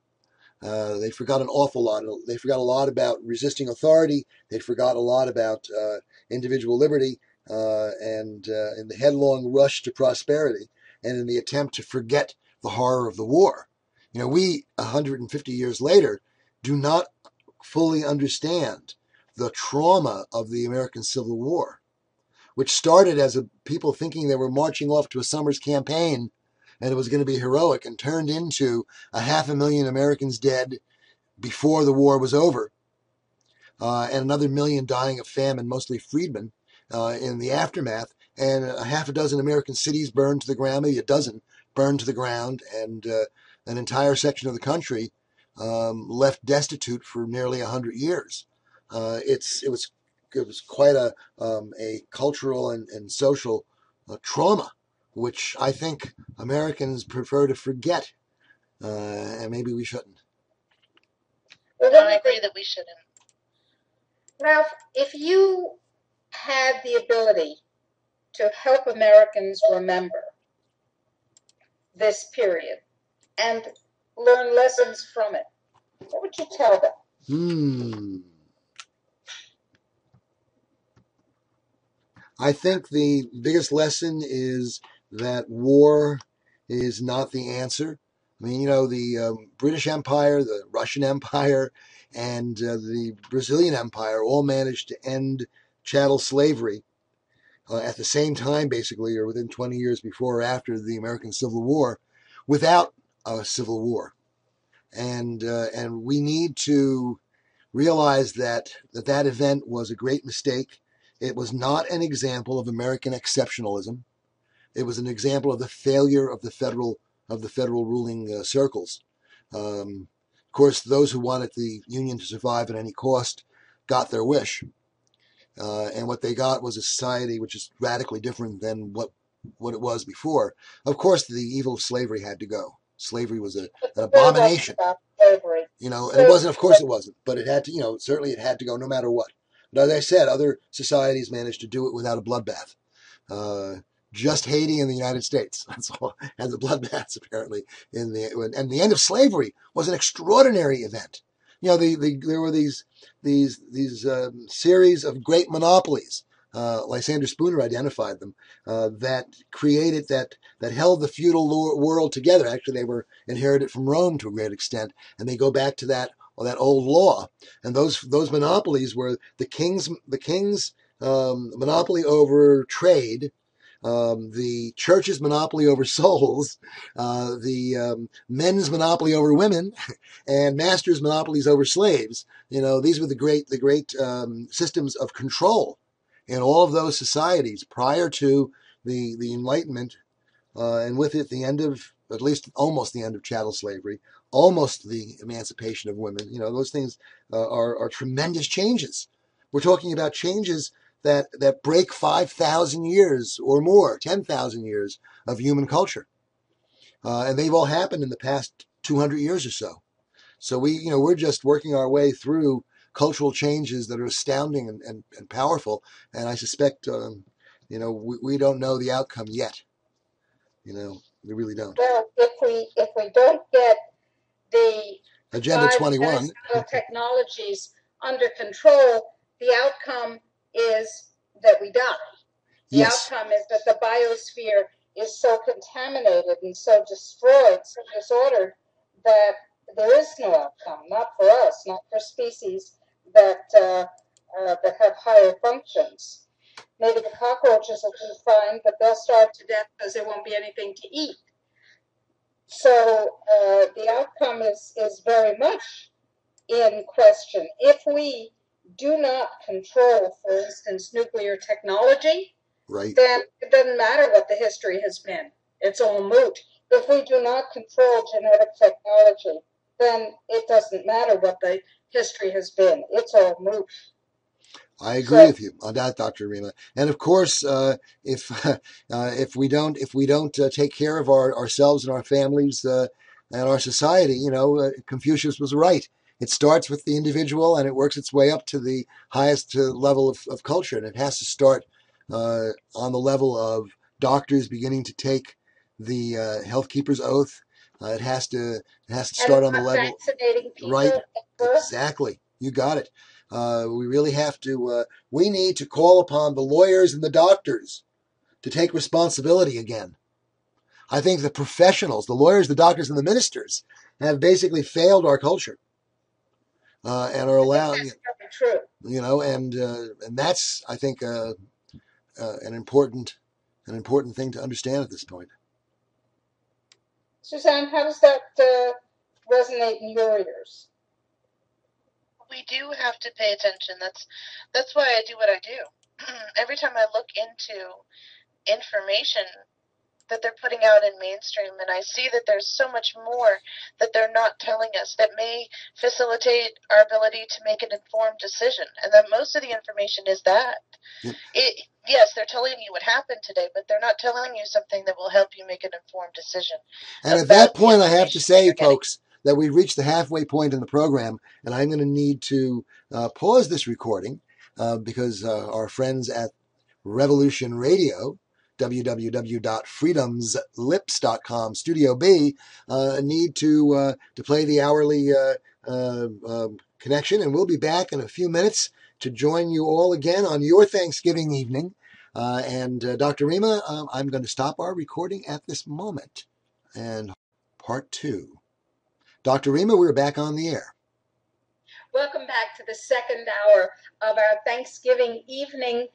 They forgot an awful lot. They forgot a lot about resisting authority. They forgot a lot about individual liberty and in the headlong rush to prosperity, and in the attempt to forget the horror of the war. We 150 years later do not fully understand the trauma of the American Civil War, which started as people thinking they were marching off to a summer's campaign and it was going to be heroic, and turned into 500,000 Americans dead before the war was over, and another million dying of famine, mostly freedmen, in the aftermath, and a half a dozen American cities burned to the ground, maybe a dozen burned to the ground, and an entire section of the country left destitute for nearly 100 years. It was quite a cultural and social trauma, which I think Americans prefer to forget, and maybe we shouldn't. Well, I agree that we shouldn't. Ralph, if you had the ability to help Americans remember this period and learn lessons from it, what would you tell them? I think the biggest lesson is that war is not the answer. I mean, the British Empire, the Russian Empire, and the Brazilian Empire all managed to end chattel slavery at the same time, basically, or within 20 years before or after the American Civil War, without a civil war. And we need to realize that event was a great mistake. It was not an example of American exceptionalism. It was an example of the failure of the federal ruling circles. Of course, those who wanted the Union to survive at any cost got their wish, and what they got was a society which is radically different than what it was before. Of course, the evil of slavery had to go. Slavery was an abomination. slavery. And it wasn't, of course it wasn't, but it had to, certainly it had to go no matter what. But as I said, other societies managed to do it without a bloodbath. Just Haiti and the United States, that's all, had the bloodbaths apparently. And the end of slavery was an extraordinary event. There were these series of great monopolies. Lysander Spooner identified them, that held the feudal world together. Actually, they were inherited from Rome to a great extent, and they go back to that old law. And those monopolies were the king's monopoly over trade, the church's monopoly over souls, the men's monopoly over women, and masters' monopolies over slaves. These were the great systems of control in all of those societies prior to the Enlightenment, and with it the end of, at least almost the end of chattel slavery, almost the emancipation of women. Those things are tremendous changes. We're talking about changes that break 5,000 years or more, 10,000 years of human culture. And they've all happened in the past 200 years or so. So we're just working our way through cultural changes that are astounding and powerful. And I suspect, we don't know the outcome yet. We really don't. Well, if we don't get the Agenda 21 technologies under control, the outcome is that we die. The outcome is that the biosphere is so contaminated and so destroyed, so disordered, that there is no outcome, not for us, not for species that have higher functions. Maybe the cockroaches will do fine, but they'll starve to death because there won't be anything to eat. So the outcome is very much in question. If we do not control, for instance, nuclear technology, then it doesn't matter what the history has been. It's all moot. If we do not control genetic technology, then it doesn't matter what the history has been. It's all moot. I agree with you on that, Dr. Rima. And of course, if we don't take care of ourselves and our families and our society, Confucius was right. It starts with the individual and it works its way up to the highest level of culture. And it has to start on the level of doctors beginning to take the health keeper's oath. It has to start on the level. Vaccinating people. Right. Exactly. You got it. We really have to, we need to call upon the lawyers and the doctors to take responsibility again. I think the professionals, the lawyers, the doctors, and the ministers have basically failed our culture, and are allowing, and that's, I think, an important thing to understand at this point. Susanne, how does that resonate in your ears? We do have to pay attention. That's why I do what I do. Every time I look into information that they're putting out in mainstream, and I see that there's so much more that they're not telling us that may facilitate our ability to make an informed decision, and that most of the information is that. Yes, they're telling you what happened today, but they're not telling you something that will help you make an informed decision. And at that point, I have to say, folks, that we've reached the halfway point in the program, and I'm going to need to pause this recording because our friends at Revolution Radio, www.freedomslips.com, Studio B, need to play the hourly connection, and we'll be back in a few minutes to join you all again on your Thanksgiving evening. And Dr. Rima, I'm going to stop our recording at this moment. And part 2. Dr. Rima, we're back on the air. Welcome back to the second hour of our Thanksgiving evening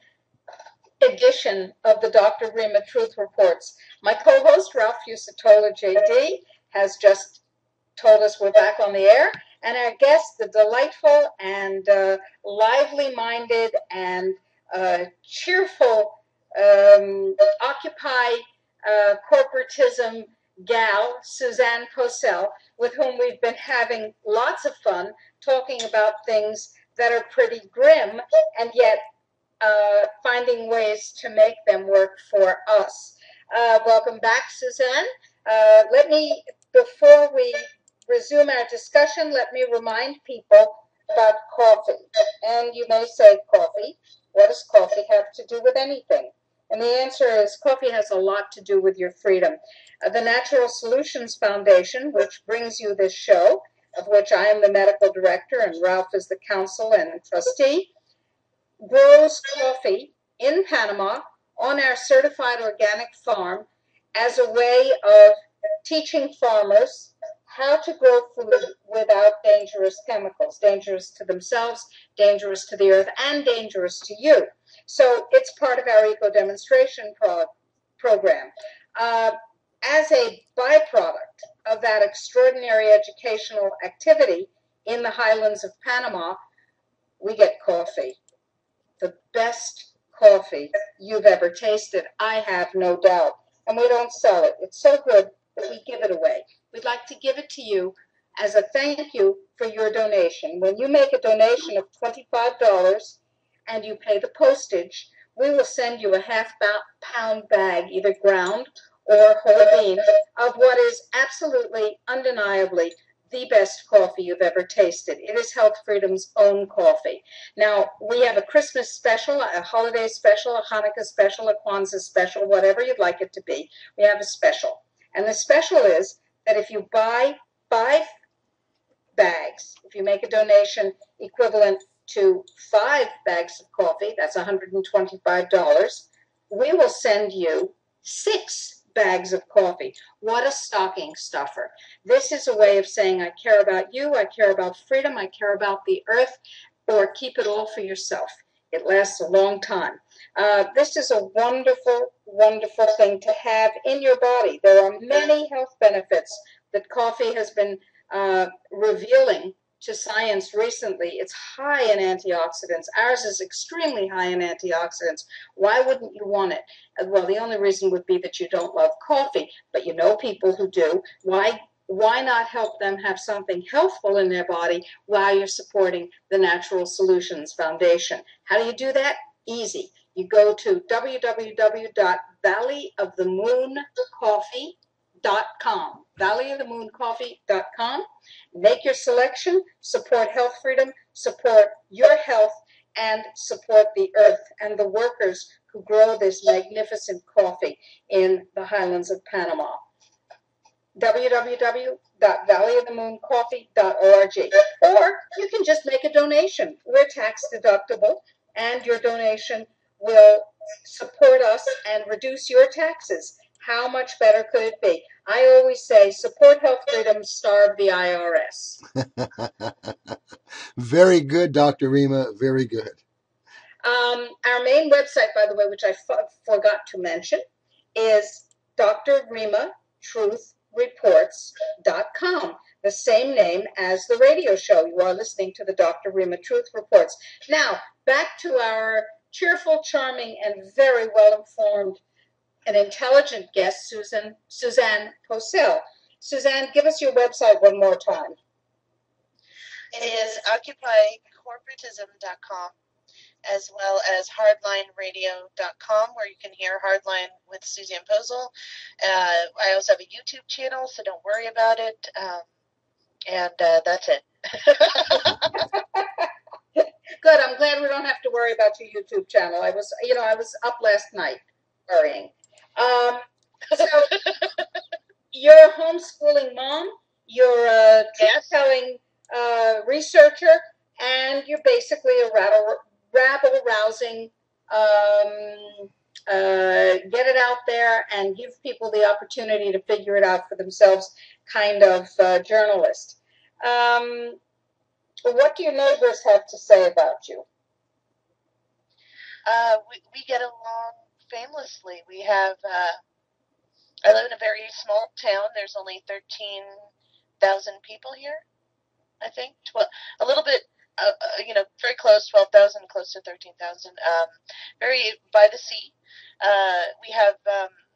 edition of the Dr. Rima Truth Reports. My co-host, Ralph Fusatola, JD, has just told us we're back on the air. And our guest, the delightful and lively-minded and cheerful Occupy Corporatism gal, Susanne Posel, with whom we've been having lots of fun talking about things that are pretty grim and yet finding ways to make them work for us. Welcome back, Susanne. Let me, before we resume our discussion, let me remind people about coffee. And you may say, coffee? What does coffee have to do with anything? And the answer is coffee has a lot to do with your freedom. The Natural Solutions Foundation, which brings you this show, of which I am the medical director and Ralph is the counsel and trustee, grows coffee in Panama on our certified organic farm as a way of teaching farmers how to grow food without dangerous chemicals, dangerous to themselves, dangerous to the earth, and dangerous to you. So it's part of our eco demonstration program. As a byproduct of that extraordinary educational activity in the highlands of Panama, we get coffee. The best coffee you've ever tasted, I have no doubt. And we don't sell it. It's so good that we give it away. We'd like to give it to you as a thank you for your donation. When you make a donation of $25 and you pay the postage, we will send you a half-pound bag, either ground or whole bean, of what is absolutely, undeniably the best coffee you've ever tasted. It is Health Freedom's own coffee. Now, we have a Christmas special, a holiday special, a Hanukkah special, a Kwanzaa special, whatever you'd like it to be. We have a special. And the special is that if you buy 5 bags, if you make a donation equivalent to 5 bags of coffee, that's $125, we will send you 6 bags of coffee. What a stocking stuffer. This is a way of saying, I care about you, I care about freedom, I care about the earth, or keep it all for yourself. It lasts a long time. This is a wonderful, wonderful thing to have in your body. There are many health benefits that coffee has been revealing to science recently. It's high in antioxidants. Ours is extremely high in antioxidants. Why wouldn't you want it? Well, the only reason would be that you don't love coffee, but you know people who do. Why not help them have something healthful in their body while you're supporting the Natural Solutions Foundation? How do you do that? Easy. You go to www.valleyofthemooncoffee.com, valleyofthemooncoffee.com. Make your selection, support Health Freedom, support your health, and support the earth and the workers who grow this magnificent coffee in the highlands of Panama. www.valleyofthemooncoffee.org. Or you can just make a donation. We're tax deductible, and your donation will support us and reduce your taxes. How much better could it be? I always say, support Health Freedom, starve the IRS. Very good, Dr. Rima. Very good. Our main website, by the way, which I forgot to mention, is drrimatruthreports.com, the same name as the radio show. You are listening to the Dr. Rima Truth Reports. Now, back to our cheerful, charming, and very well-informed and intelligent guest, Susanne Posel. Susanne, give us your website one more time. It is occupycorporatism.com, as well as hardlineradio.com, where you can hear Hardline with Susanne Posel. I also have a YouTube channel, so don't worry about it. And that's it. Good. I'm glad we don't have to worry about your YouTube channel. I was up last night worrying. So you're a homeschooling mom. You're a truth-telling researcher, and you're basically a rabble-rousing, get it out there and give people the opportunity to figure it out for themselves kind of journalist. What do your neighbors have to say about you? We get along famously. We have, I live in a very small town. There's only 13,000 people here, I think. A little bit, very close, 12,000, close to 13,000. Very by the sea. We have,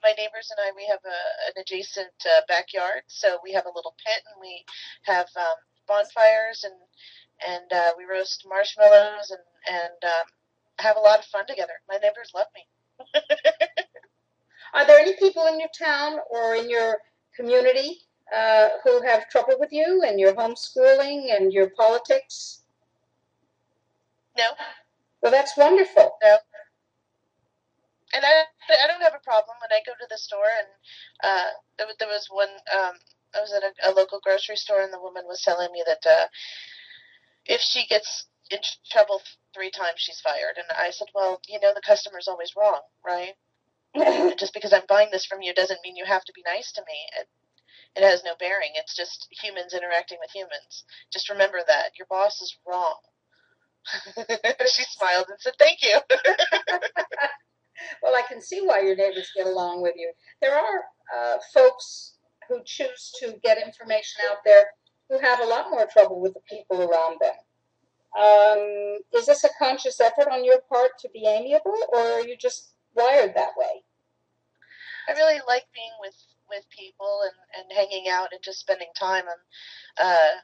my neighbors and I, we have an adjacent backyard. So we have a little pit, and we have bonfires, and we roast marshmallows and have a lot of fun together. My neighbors love me. Are there any people in your town or in your community who have trouble with you and your homeschooling and your politics? No. Well, that's wonderful. No. And I don't have a problem when I go to the store, and there was one, I was at a local grocery store, and the woman was telling me that if she gets in trouble 3 times, she's fired. And I said, well, the customer's always wrong, right? And just because I'm buying this from you doesn't mean you have to be nice to me. It has no bearing. It's just humans interacting with humans. Just remember that. Your boss is wrong. She smiled and said, thank you. Well, I can see why your neighbors get along with you. There are folks who choose to get information out there who have a lot more trouble with the people around them. Is this a conscious effort on your part to be amiable, or are you just wired that way? I really like being with people and hanging out and just spending time. And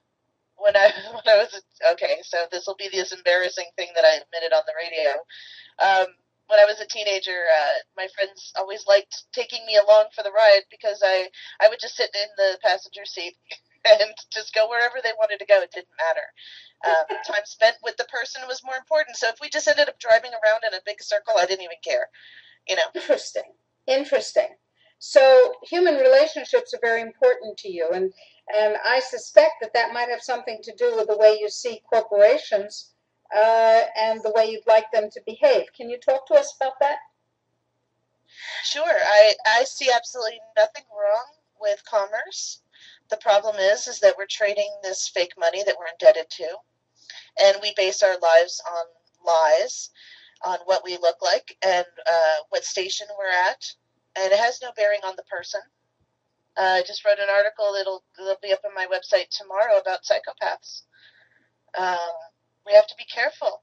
when I was, okay, so this will be this embarrassing thing that I admitted on the radio. When I was a teenager, my friends always liked taking me along for the ride because I would just sit in the passenger seat and just go wherever they wanted to go. It didn't matter. Time spent with the person was more important. So if we just ended up driving around in a big circle, I didn't even care. Interesting. So human relationships are very important to you, and I suspect that might have something to do with the way you see corporations and the way you'd like them to behave. Can you talk to us about that? Sure. I see absolutely nothing wrong with commerce. The problem is that we're trading this fake money that we're indebted to, and we base our lives on lies, on what we look like and what station we're at, and it has no bearing on the person. I just wrote an article that'll be up on my website tomorrow about psychopaths. We have to be careful.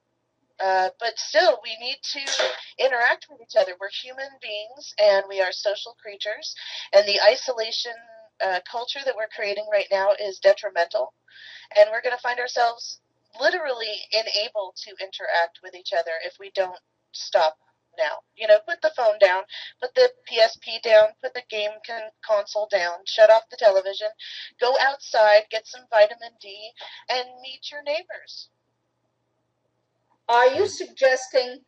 But still, we need to interact with each other. We're human beings, and we are social creatures. And the isolation culture that we're creating right now is detrimental. And we're going to find ourselves literally unable to interact with each other if we don't stop now. Put the phone down, put the PSP down, put the game console down, shut off the television, go outside, get some vitamin D, and meet your neighbors. Are you suggesting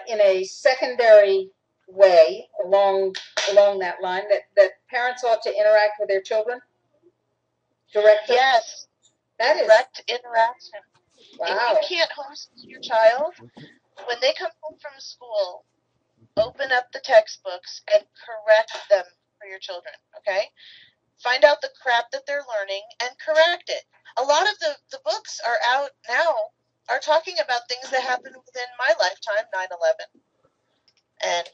in a secondary way along that line that parents ought to interact with their children? Yes. Direct interaction. Wow. If you can't homeschool your child, when they come home from school, open up the textbooks and correct them for your children, okay? Find out the crap that they're learning and correct it. A lot of the books are out now are talking about things that happened within my lifetime, 9/11. And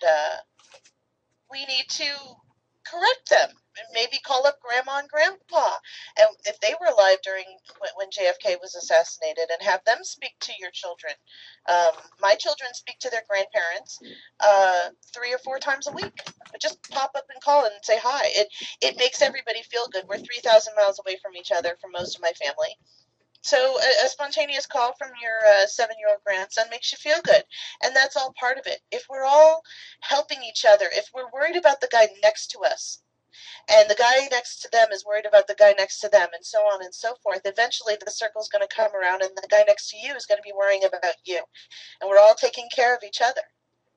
we need to correct them. Maybe call up grandma and grandpa, and if they were alive during when JFK was assassinated, and have them speak to your children. My children speak to their grandparents 3 or 4 times a week. Just pop up and call and say hi. It makes everybody feel good. We're 3,000 miles away from each other for most of my family. So a spontaneous call from your 7-year-old grandson makes you feel good. And that's all part of it. If we're all helping each other, if we're worried about the guy next to us, and the guy next to them is worried about the guy next to them, and so on and so forth, eventually the circle's going to come around, and the guy next to you is going to be worrying about you. And we're all taking care of each other.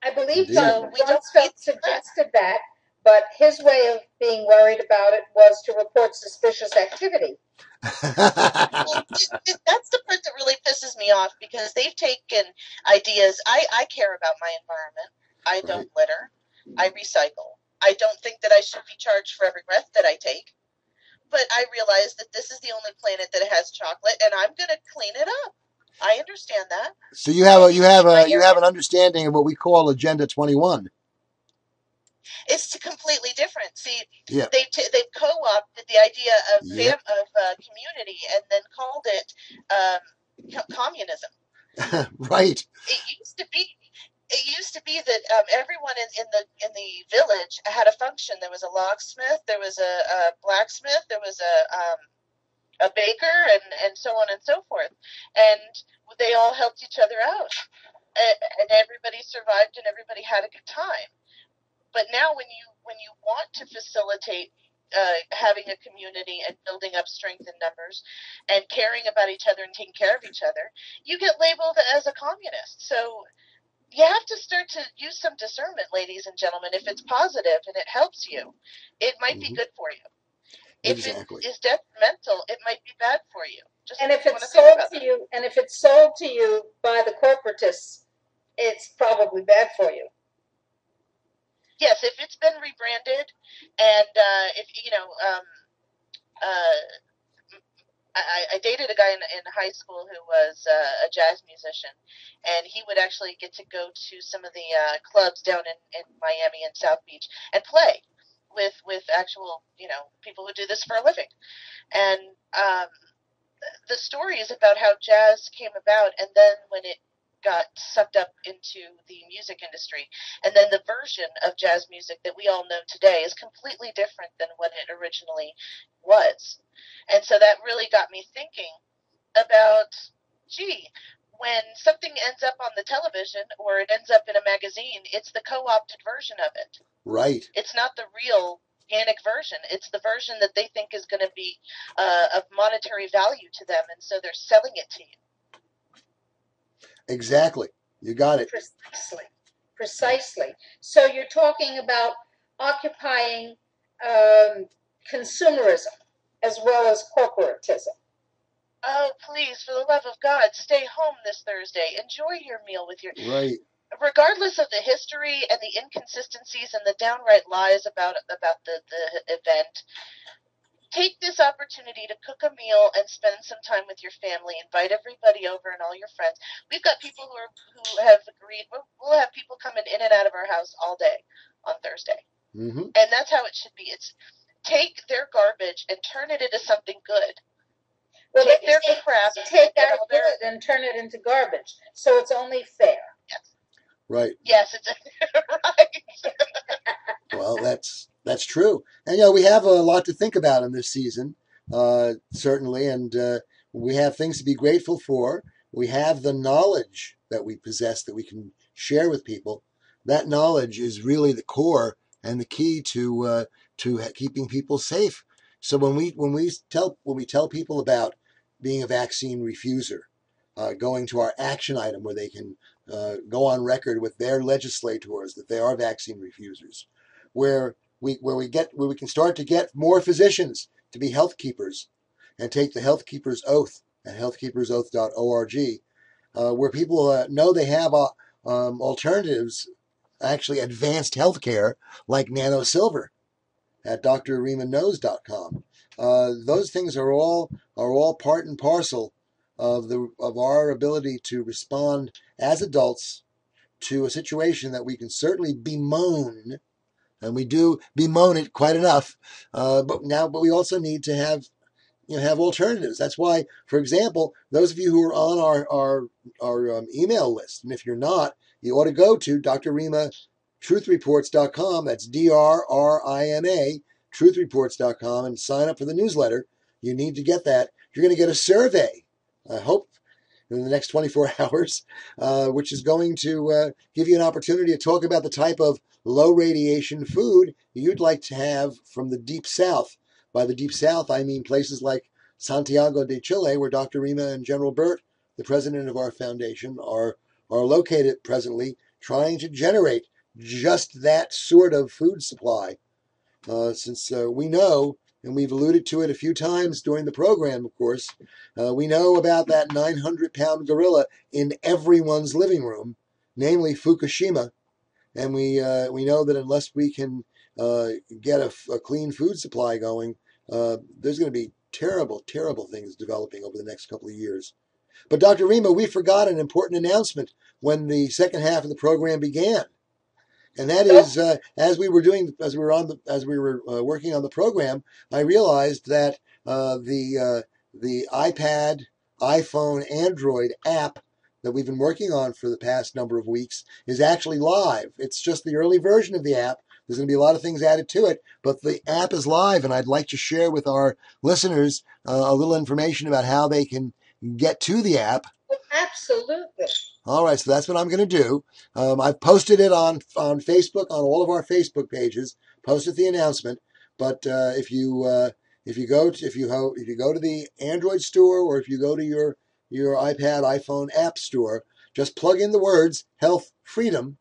I believe Rumsfeld suggested that, but his way of being worried about it was to report suspicious activity. Well, that's the part that really pisses me off, because they've taken ideas. I care about my environment. I don't litter. I recycle. I don't think that I should be charged for every breath that I take. But I realize that this is the only planet that has chocolate, and I'm going to clean it up. I understand that. So you have an understanding of what we call Agenda 21. It's completely different. See, they've co-opted the idea of community and then called it communism. Right. It used to be that everyone in the village had a function. There was a locksmith, there was a blacksmith, there was a baker, and so on and so forth. And they all helped each other out. And everybody survived, and everybody had a good time. But now when you want to facilitate having a community and building up strength in numbers and caring about each other and taking care of each other, you get labeled as a communist. So you have to start to use some discernment, ladies and gentlemen. If it's positive and it helps you, it might be good for you. Exactly. If it is detrimental, it might be bad for you. And if it's sold to you, and if it's sold to you by the corporatists, it's probably bad for you. Yes, if it's been rebranded, and if I dated a guy in high school who was a jazz musician, and he would actually get to go to some of the clubs down in Miami and South Beach and play with actual, people who do this for a living. And the story is about how jazz came about, and then when it got sucked up into the music industry, and then the version of jazz music that we all know today is completely different than what it originally was. And so that really got me thinking about, when something ends up on the television or it ends up in a magazine, it's the co-opted version of it. Right. It's not the real organic version. It's the version that they think is going to be of monetary value to them, and so they're selling it to you. Exactly. You got it. Precisely. So you're talking about occupying consumerism as well as corporatism. Oh, please, for the love of God, stay home this Thursday. Enjoy your meal with your... Right. Regardless of the history and the inconsistencies and the downright lies about the event, take this opportunity to cook a meal and spend some time with your family. Invite everybody over and all your friends. We've got people who have agreed. We'll have people coming in and out of our house all day on Thursday. Mm-hmm. And that's how it should be. It's take their garbage and turn it into something good. Well, take their crap, take our good and turn it into garbage. So it's only fair. Yes. Right. Yes, it's right. Well, that's true. And, we have a lot to think about in this season, certainly, and we have things to be grateful for. We have the knowledge that we possess that we can share with people. That knowledge is really the core and the key to keeping people safe. So when we tell people about being a vaccine refuser, going to our action item where they can go on record with their legislators that they are vaccine refusers, where we can start to get more physicians to be health keepers and take the health keepers oath at healthkeepersoath.org, where people know they have alternatives, actually advanced healthcare like nanosilver at drrimaknows.com. Those things are all part and parcel of our ability to respond as adults to a situation that we can certainly bemoan, and we do bemoan it quite enough. But we also need to have alternatives. That's why, for example, those of you who are on our email list, and if you're not, you ought to go to Dr. Rima truthreports.com. That's DRRIMA truthreports.com and sign up for the newsletter. You need to get that. You're going to get a survey, I hope, in the next 24 hours, which is going to give you an opportunity to talk about the type of low radiation food you'd like to have from the Deep South. By the Deep South, I mean places like Santiago de Chile, where Dr. Rima and General Burt, the president of our foundation, are located presently, trying to generate just that sort of food supply. Since we know, and we've alluded to it a few times during the program, of course, we know about that 900-pound gorilla in everyone's living room, namely Fukushima, and we know that unless we can get a clean food supply going, there's going to be terrible, terrible things developing over the next couple of years. But Dr. Rima, we forgot an important announcement when the second half of the program began. And that is, as we were working on the program, I realized that the iPad, iPhone, Android app that we've been working on for the past number of weeks is actually live. It's just the early version of the app. There's going to be a lot of things added to it, but the app is live, and I'd like to share with our listeners a little information about how they can get to the app. Absolutely. All right, so that's what I'm going to do. I've posted it on Facebook, on all of our Facebook pages, posted the announcement. But if you go to the Android store, or if you go to your iPad, iPhone app store, just plug in the words "health freedom"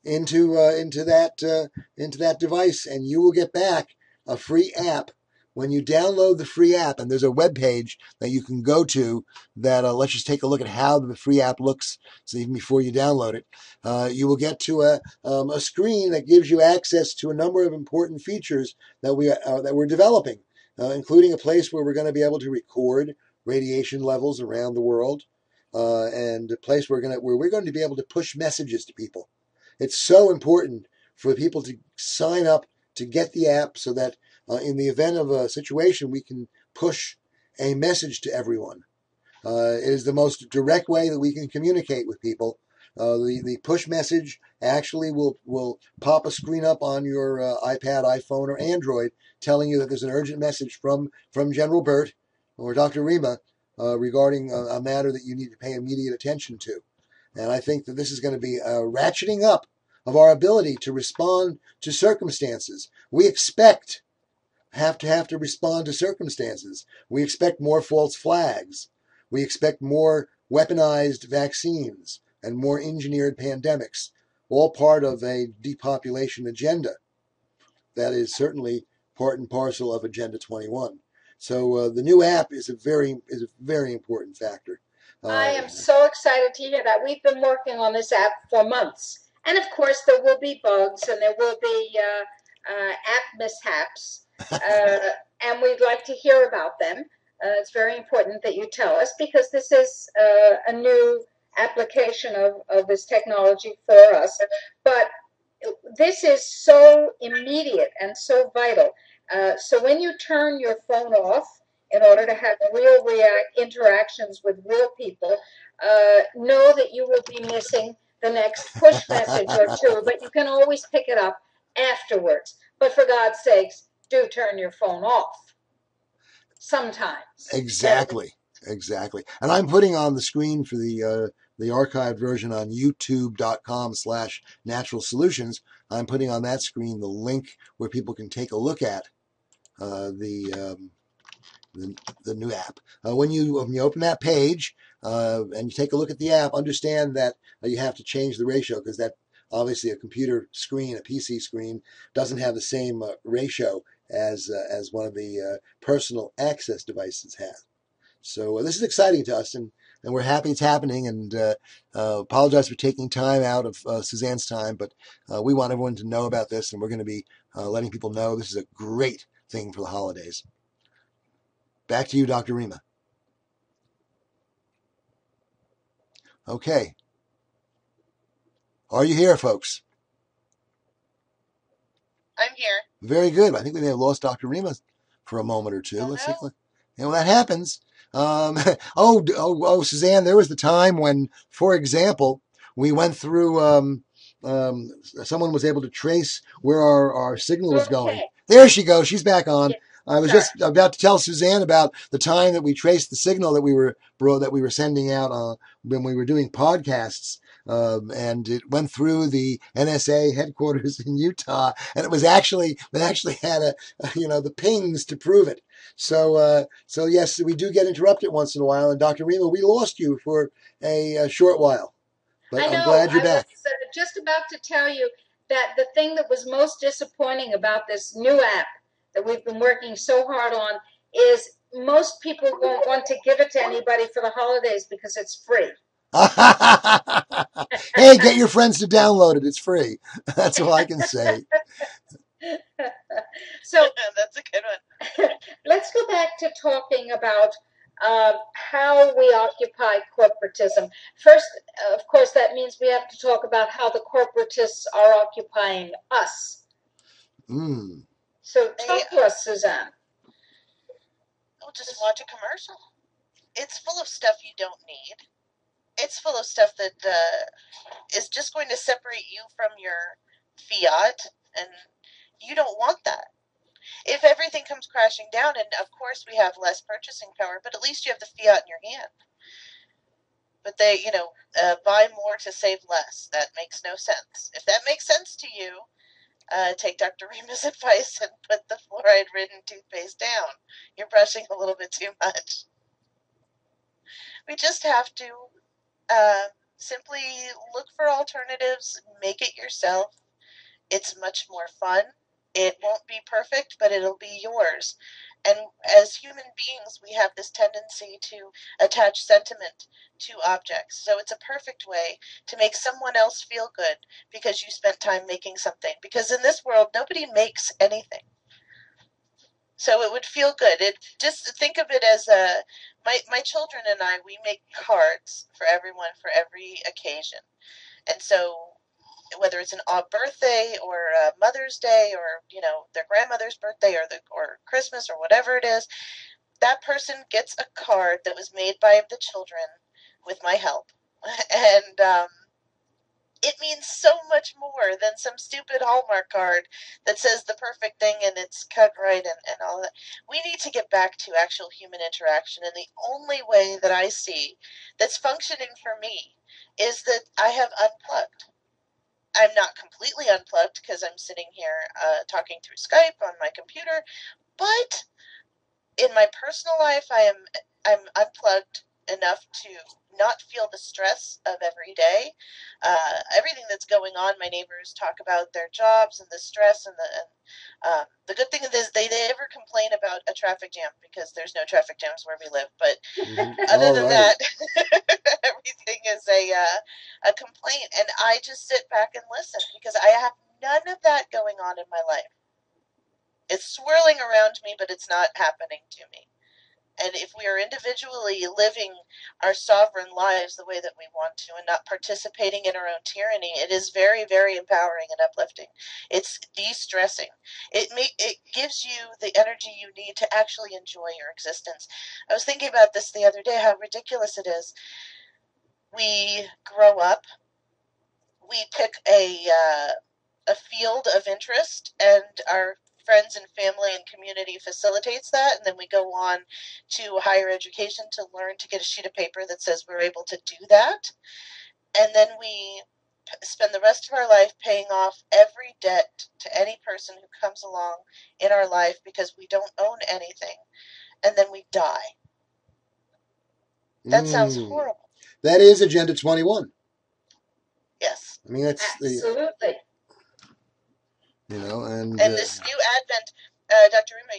into that device, and you will get back a free app. When you download the free app, and there's a web page that you can go to that let's just take a look at how the free app looks. So even before you download it, you will get to a screen that gives you access to a number of important features that we're developing, including a place where we're going to be able to record radiation levels around the world, and a place where we're going to be able to push messages to people. It's so important for people to sign up to get the app, so that in the event of a situation, we can push a message to everyone. It is the most direct way that we can communicate with people. The push message actually will pop a screen up on your iPad, iPhone, or Android, telling you that there's an urgent message from General Bert or Dr. Rima regarding a matter that you need to pay immediate attention to. And I think that this is going to be a ratcheting up of our ability to respond to circumstances. We have to respond to circumstances. We expect more false flags. We expect more weaponized vaccines and more engineered pandemics, all part of a depopulation agenda that is certainly part and parcel of Agenda 21. So the new app is a very important factor. I am so excited to hear that. We've been working on this app for months. And of course, there will be bugs and there will be app mishaps. And we'd like to hear about them. It's very important that you tell us, because this is a new application of this technology for us. But this is so immediate and so vital. So when you turn your phone off, in order to have real interactions with real people, know that you will be missing the next push message or two, but you can always pick it up afterwards. But for God's sakes, do turn your phone off sometimes. Exactly. And I'm putting on the screen for the archived version on youtube.com/natural solutions. I'm putting on that screen the link where people can take a look at the new app. When you open that page and you take a look at the app, understand that you have to change the ratio, because that obviously a computer screen, a PC screen, doesn't have the same ratio as one of the personal access devices has. So this is exciting to us, and we're happy it's happening, and apologize for taking time out of Suzanne's time, but we want everyone to know about this, and we're going to be letting people know this is a great thing for the holidays. Back to you, Dr. Rima. Okay. Are you here, folks? I'm here. Very good. I think we may have lost Dr. Rima for a moment or two. Let's see. Well, that happens. Suzanne, there was the time when, for example, we went through, someone was able to trace where our signal was going. There she goes. She's back on. I was just about to tell Suzanne about the time that we traced the signal that we were sending out when we were doing podcasts. And it went through the NSA headquarters in Utah, and it actually had the pings to prove it. So yes, we do get interrupted once in a while. And Dr. Rima, we lost you for a short while, but I'm glad you're back. I was just about to tell you that the thing that was most disappointing about this new app that we've been working so hard on is most people won't want to give it to anybody for the holidays because it's free. Hey, get your friends to download it. It's free. That's all I can say. So that's a good one. Let's go back to talking about how we occupy corporatism. First, of course, that means we have to talk about how the corporatists are occupying us. So talk to us, Susanne. Oh, just watch a commercial. It's full of stuff you don't need. It's full of stuff that is just going to separate you from your fiat, and you don't want that. If everything comes crashing down, and of course we have less purchasing power, but at least you have the fiat in your hand. But they, buy more to save less. That makes no sense. If that makes sense to you, take Dr. Rima's advice and put the fluoride-ridden toothpaste down. You're brushing a little bit too much. We just have to simply look for alternatives, make it yourself. It's much more fun. It won't be perfect, but it'll be yours. And as human beings, we have this tendency to attach sentiment to objects. So it's a perfect way to make someone else feel good because you spent time making something. Because in this world, nobody makes anything. So it would feel good. Just think of it as my children and I, we make cards for everyone for every occasion. And so whether it's a birthday or a Mother's Day or, their grandmother's birthday or Christmas or whatever it is, that person gets a card that was made by the children with my help. And it means so much more than some stupid Hallmark card that says the perfect thing and it's cut right and all that. We need to get back to actual human interaction. And the only way that I see that's functioning for me is that I have unplugged. I'm not completely unplugged because I'm sitting here talking through Skype on my computer, but in my personal life, I'm unplugged enough to not feel the stress of every day. Everything that's going on, my neighbors talk about their jobs and the stress and the good thing is they never complain about a traffic jam because there's no traffic jams where we live. But other than that, everything is a complaint, and I just sit back and listen because I have none of that going on in my life. It's swirling around me, but it's not happening to me. And if we are individually living our sovereign lives the way that we want to and not participating in our own tyranny, it is very, very empowering and uplifting. It's de-stressing. It gives you the energy you need to actually enjoy your existence. I was thinking about this the other day, how ridiculous it is. We grow up, we pick a field of interest, and our friends and family and community facilitates that, and then we go on to higher education to learn to get a sheet of paper that says we're able to do that, and then we spend the rest of our life paying off every debt to any person who comes along in our life because we don't own anything, and then we die. That sounds horrible. That is Agenda 21. Yes. I mean, that's absolutely. And this new advent, Dr. Rima,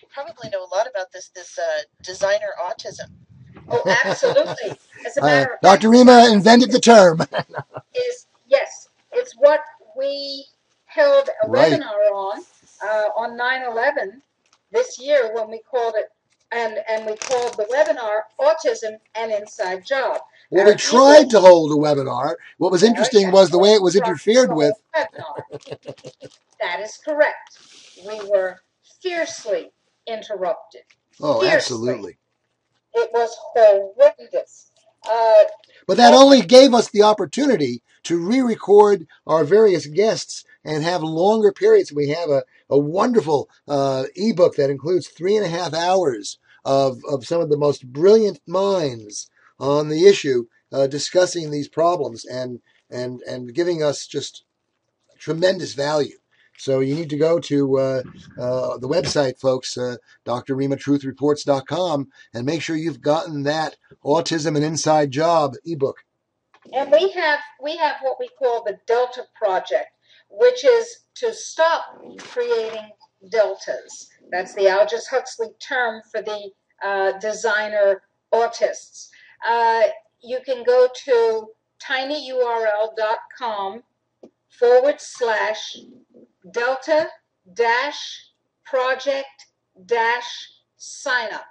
you probably know a lot about this designer autism. Oh, absolutely. As a matter of Dr. Rima invented the term. Yes, it's what we held a webinar on 9/11 this year when we called it, and we called the webinar Autism and Inside Job. Well, we tried to hold a webinar. What was interesting was the way it was interfered with. That is correct. We were fiercely interrupted. Oh, fiercely. Absolutely. It was horrendous. But that only gave us the opportunity to re-record our various guests and have longer periods. We have a wonderful ebook that includes 3.5 hours of some of the most brilliant minds on the issue discussing these problems and giving us just tremendous value. So you need to go to the website, folks, drrimatruthreports.com, and make sure you've gotten that Autism and Inside Job ebook. And we have what we call the Delta Project, which is to stop creating deltas. That's the Aldous Huxley term for the designer autists. You can go to tinyurl.com/delta-project-sign-up.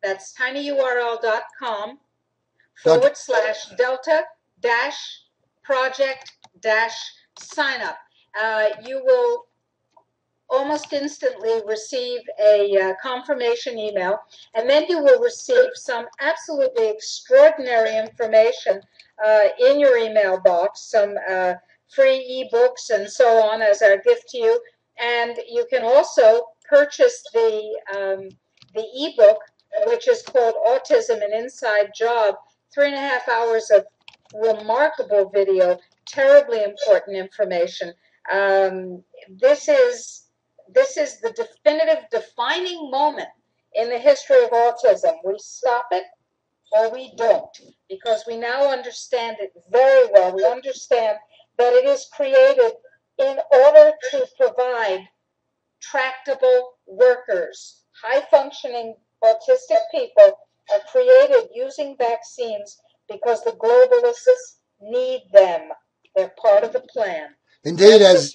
That's tinyurl.com/delta-project-sign-up. You will almost instantly receive a confirmation email, and then you will receive some absolutely extraordinary information in your email box, some free ebooks and so on as our gift to you. And you can also purchase the ebook, which is called Autism and Inside Job, 3.5 hours of remarkable video, terribly important information. This is the definitive defining moment in the history of autism. We stop it or we don't, because we now understand it very well. We understand that it is created in order to provide tractable workers. High-functioning autistic people are created using vaccines because the globalists need them. They're part of the plan. Indeed, as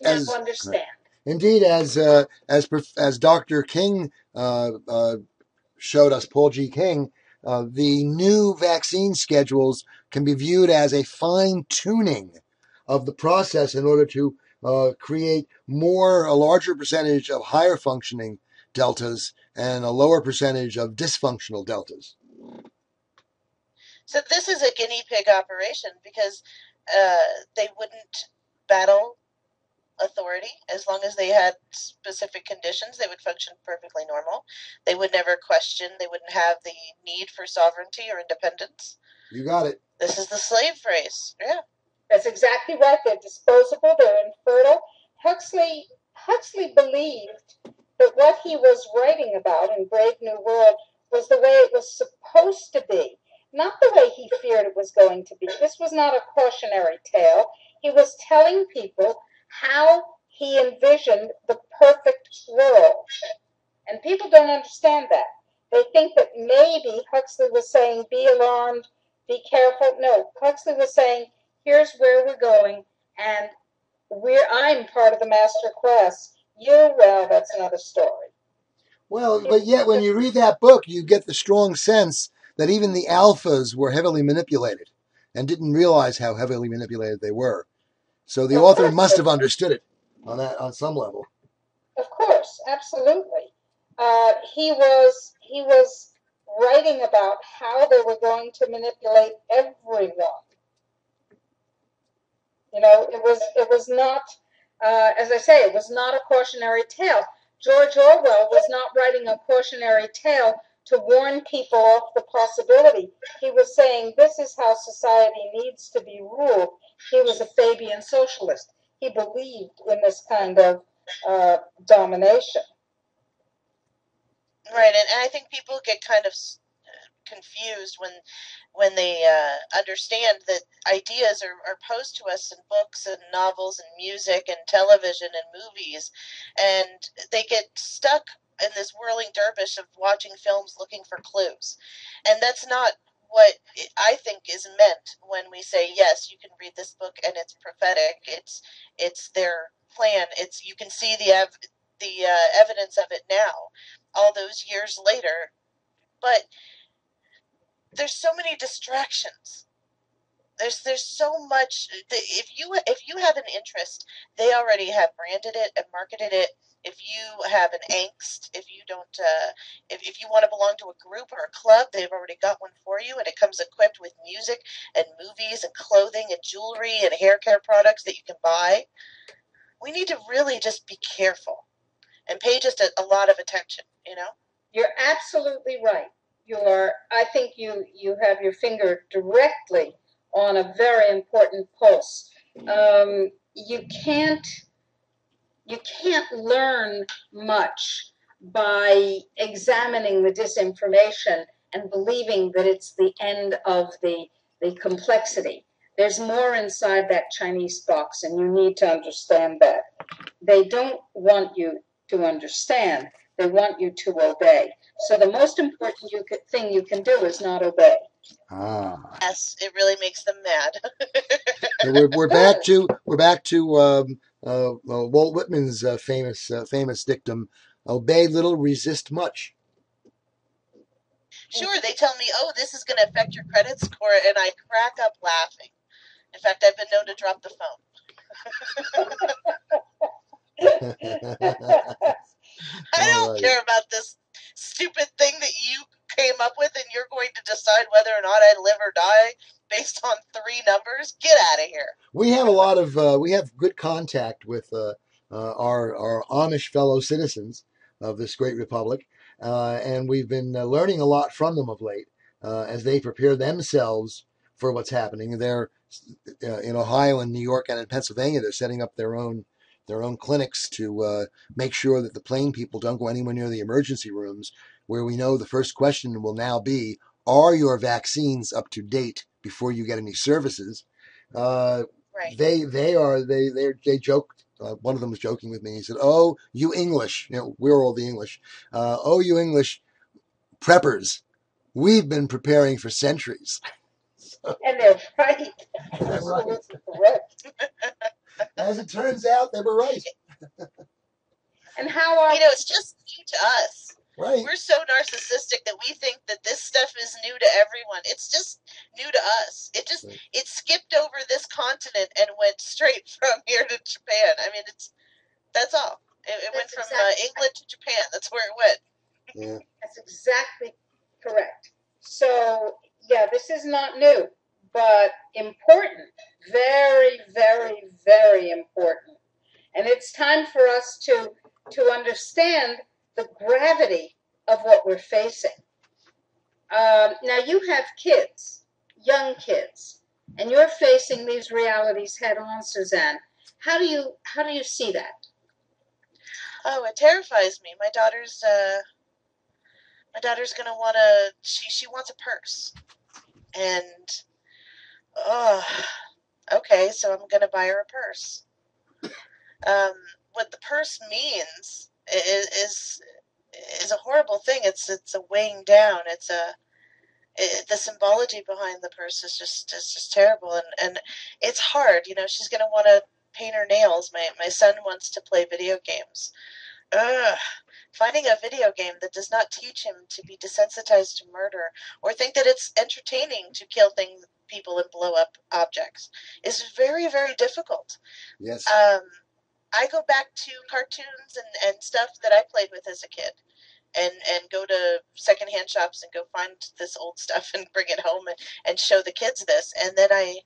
Dr. King showed us, Paul G. King, the new vaccine schedules can be viewed as a fine-tuning of the process in order to create a larger percentage of higher functioning deltas and a lower percentage of dysfunctional deltas. So this is a guinea pig operation because they wouldn't battle authority as long as they had specific conditions. They would function perfectly normal. They would never question. They wouldn't have the need for sovereignty or independence. You got it. This is the slave race. Yeah. That's exactly right. They're disposable. They're infertile. Huxley believed that what he was writing about in Brave New World was the way it was supposed to be, not the way he feared it was going to be. This was not a cautionary tale. He was telling people how he envisioned the perfect world. And people don't understand that. They think that maybe Huxley was saying, be alarmed, be careful. No, Huxley was saying, here's where we're going, and I'm part of the master class. Well, that's another story. Well, but yet when you read that book, you get the strong sense that even the alphas were heavily manipulated and didn't realize how heavily manipulated they were. So the author must have understood it on some level. Of course, absolutely. He was writing about how they were going to manipulate everyone. You know, it was not, as I say, it was not a cautionary tale. George Orwell was not writing a cautionary tale to warn people off the possibility. He was saying, this is how society needs to be ruled. He was a Fabian socialist. He believed in this kind of domination. Right, and I think people get kind of confused when they understand that ideas are posed to us in books and novels and music and television and movies, and they get stuck in this whirling dervish of watching films looking for clues. And that's not what I think is meant when we say, yes, you can read this book and it's prophetic. It's their plan. You can see the evidence of it now, all those years later. But there's so many distractions. There's so much. If you have an interest, they already have branded it and marketed it. If you have an angst, if you don't, if you want to belong to a group or a club, they've already got one for you, and it comes equipped with music and movies and clothing and jewelry and hair care products that you can buy. We need to really just be careful and pay just a lot of attention. You know, you're absolutely right. I think you have your finger directly on a very important pulse. You can't learn much by examining the disinformation and believing that it's the end of the complexity. There's more inside that Chinese box, and you need to understand that. They don't want you to understand. They want you to obey. So the most important thing you can do is not obey. Yes, it really makes them mad. So we're back to Walt Whitman's famous dictum: "Obey little, resist much." Sure, they tell me, "Oh, this is going to affect your credit score," and I crack up laughing. In fact, I've been known to drop the phone. I don't care about this stupid thing that you came up with, and you're going to decide whether or not I live or die based on 3 numbers. Get out of here. We have we have good contact with our Amish fellow citizens of this great republic, and we've been learning a lot from them of late as they prepare themselves for what's happening. They're in Ohio and New York and in Pennsylvania. They're setting up their own clinics to make sure that the plain people don't go anywhere near the emergency rooms, where we know the first question will now be, are your vaccines up to date before you get any services? Right. They joked. One of them was joking with me. He said, "Oh, you English, we're all the English. Oh, you English preppers, we've been preparing for centuries." And they're right. They're right. Absolutely correct. As it turns out, they were right. And how are it's just new to us. Right. We're so narcissistic that we think that this stuff is new to everyone. It's just new to us. It skipped over this continent and went straight from here to Japan. I mean, that's all. It went from England to Japan. That's where it went. Yeah. That's exactly correct. So, yeah, this is not new, but important. Very, very, very important. And it's time for us to understand the gravity of what we're facing. Now, you have kids, young kids, and you're facing these realities head on, Susanne. How do you see that? Oh, it terrifies me. My daughter's gonna she wants a purse, and okay, so I'm gonna buy her a purse. What the purse means is a horrible thing. It's a weighing down. The symbology behind the purse is just terrible, and it's hard. She's gonna want to paint her nails. My son wants to play video games. Finding a video game that does not teach him to be desensitized to murder or think that it's entertaining to kill people and blow up objects is very, very difficult. Yes. I go back to cartoons and stuff that I played with as a kid, and go to secondhand shops and go find this old stuff and bring it home and show the kids this. And then I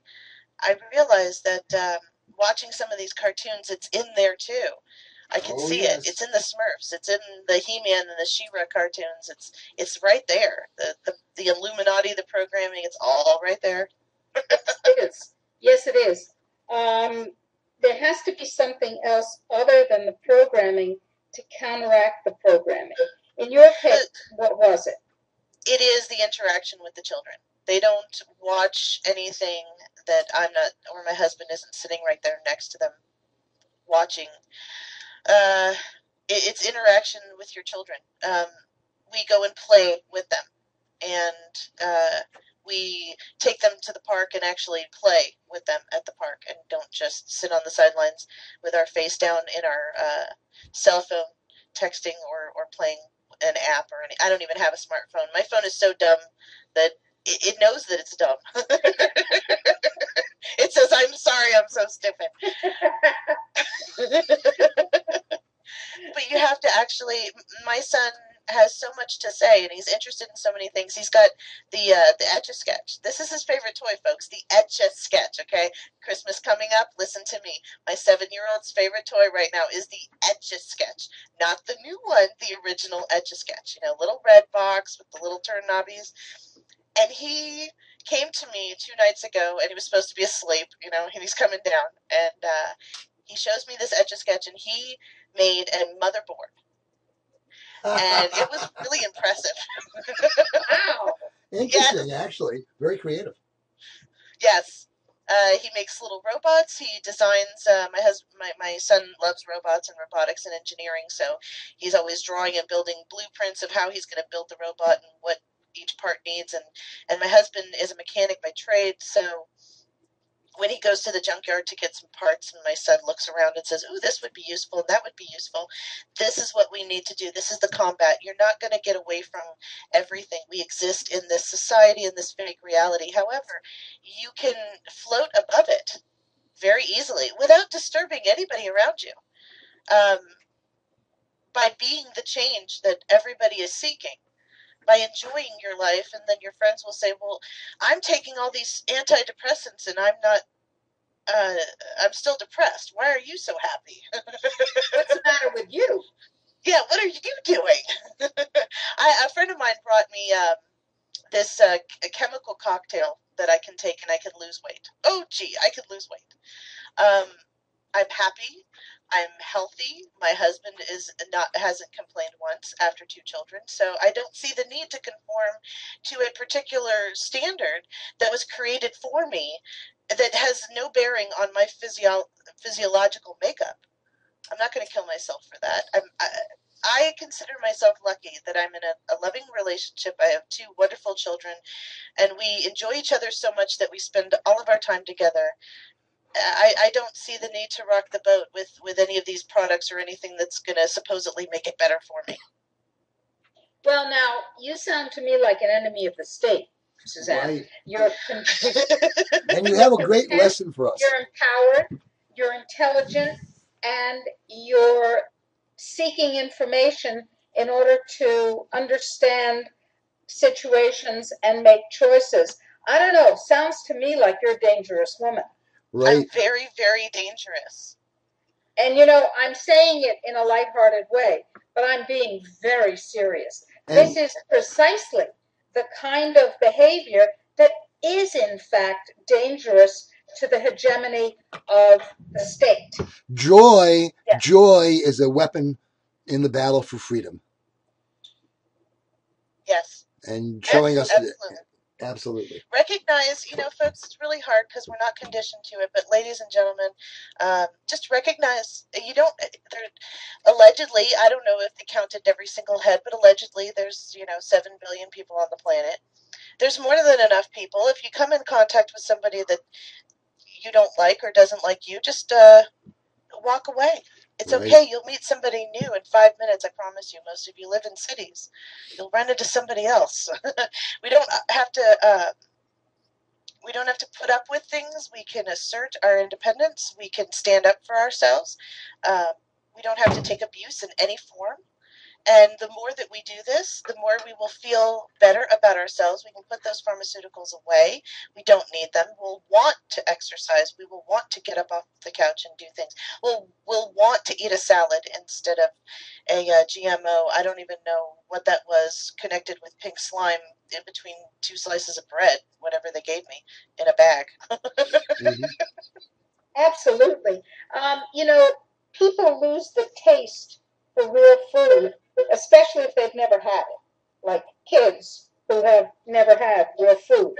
realized that watching some of these cartoons, it's in there too. I can see it. It's in the Smurfs. It's in the He-Man and the She-Ra cartoons. It's right there. The Illuminati, the programming, it's all right there. It is. Yes, it is. There has to be something else other than the programming to counteract the programming. In your case, what was it? It is the interaction with the children. They don't watch anything that I'm not, or my husband isn't sitting right there next to them watching. It's interaction with your children. We go and play with them, and we take them to the park and actually play with them at the park, and don't just sit on the sidelines with our face down in our cell phone texting or playing an app or any. I don't even have a smartphone. My phone is so dumb that it knows that it's dumb. It says, "I'm sorry, I'm so stupid." But you have to actually, my son has so much to say, and he's interested in so many things. He's got the Etch-a-Sketch. This is his favorite toy, folks, the Etch-a-Sketch, okay? Christmas coming up, listen to me. My 7-year-old's favorite toy right now is the Etch-a-Sketch, not the new one, the original Etch-a-Sketch. Little red box with the little turn knobbies. And he came to me 2 nights ago, and he was supposed to be asleep, and he's coming down, and he shows me this Etch-a-Sketch, and he made a motherboard. And it was really impressive. Wow. Interesting, yes. Actually. Very creative. Yes. He makes little robots. He designs. My son loves robots and robotics and engineering, so he's always drawing and building blueprints of how he's going to build the robot and what each part needs. And my husband is a mechanic by trade, so when he goes to the junkyard to get some parts, and my son looks around and says, "Ooh, this would be useful, and that would be useful. This is what we need to do. This is the combat. You're not going to get away from everything. We exist in this society, in this fake reality. However, you can float above it very easily without disturbing anybody around you, by being the change that everybody is seeking. By enjoying your life." And then your friends will say, "Well, I'm taking all these antidepressants and I'm not, I'm still depressed. Why are you so happy?" What's the matter with you? Yeah, what are you doing? A friend of mine brought me this a chemical cocktail that I can take and I can lose weight. Oh, gee, I could lose weight. I'm happy. I'm My husband hasn't complained once after 2 children, so I don't see the need to conform to a particular standard that was created for me that has no bearing on my physiological makeup. I'm not going to kill myself for that. I consider myself lucky that I'm in a loving relationship. I have 2 wonderful children, and we enjoy each other so much that we spend all of our time together. I don't see the need to rock the boat with any of these products or anything that's going to supposedly make it better for me. Well, now, you sound to me like an enemy of the state, Susanne. Right. You're And you have a great lesson for us. You're empowered, you're intelligent, and you're seeking information in order to understand situations and make choices. I don't know, sounds to me like you're a dangerous woman. Right. I'm very, very dangerous. And I'm saying it in a lighthearted way, but I'm being very serious. This is precisely the kind of behavior that is, in fact, dangerous to the hegemony of the state. Joy is a weapon in the battle for freedom. Yes. And showing Absolutely. Absolutely. Recognize, folks, it's really hard because we're not conditioned to it, but ladies and gentlemen, just recognize allegedly, I don't know if they counted every single head, but allegedly there's, 7 billion people on the planet. There's more than enough people. If you come in contact with somebody that you don't like or doesn't like you, just walk away. It's okay. You'll meet somebody new in 5 minutes. I promise you. Most of you live in cities. You'll run into somebody else. We don't have to put up with things. We can assert our independence. We can stand up for ourselves. We don't have to take abuse in any form. And the more that we do this, the more we will feel better about ourselves. We can put those pharmaceuticals away. We don't need them. We'll want to exercise. We will want to get up off the couch and do things. We'll want to eat a salad instead of a GMO. I don't even know what that was, connected with pink slime in between 2 slices of bread, whatever they gave me, in a bag. Mm-hmm. Absolutely. People lose the taste for real food, especially if they've never had it, like kids who have never had real food.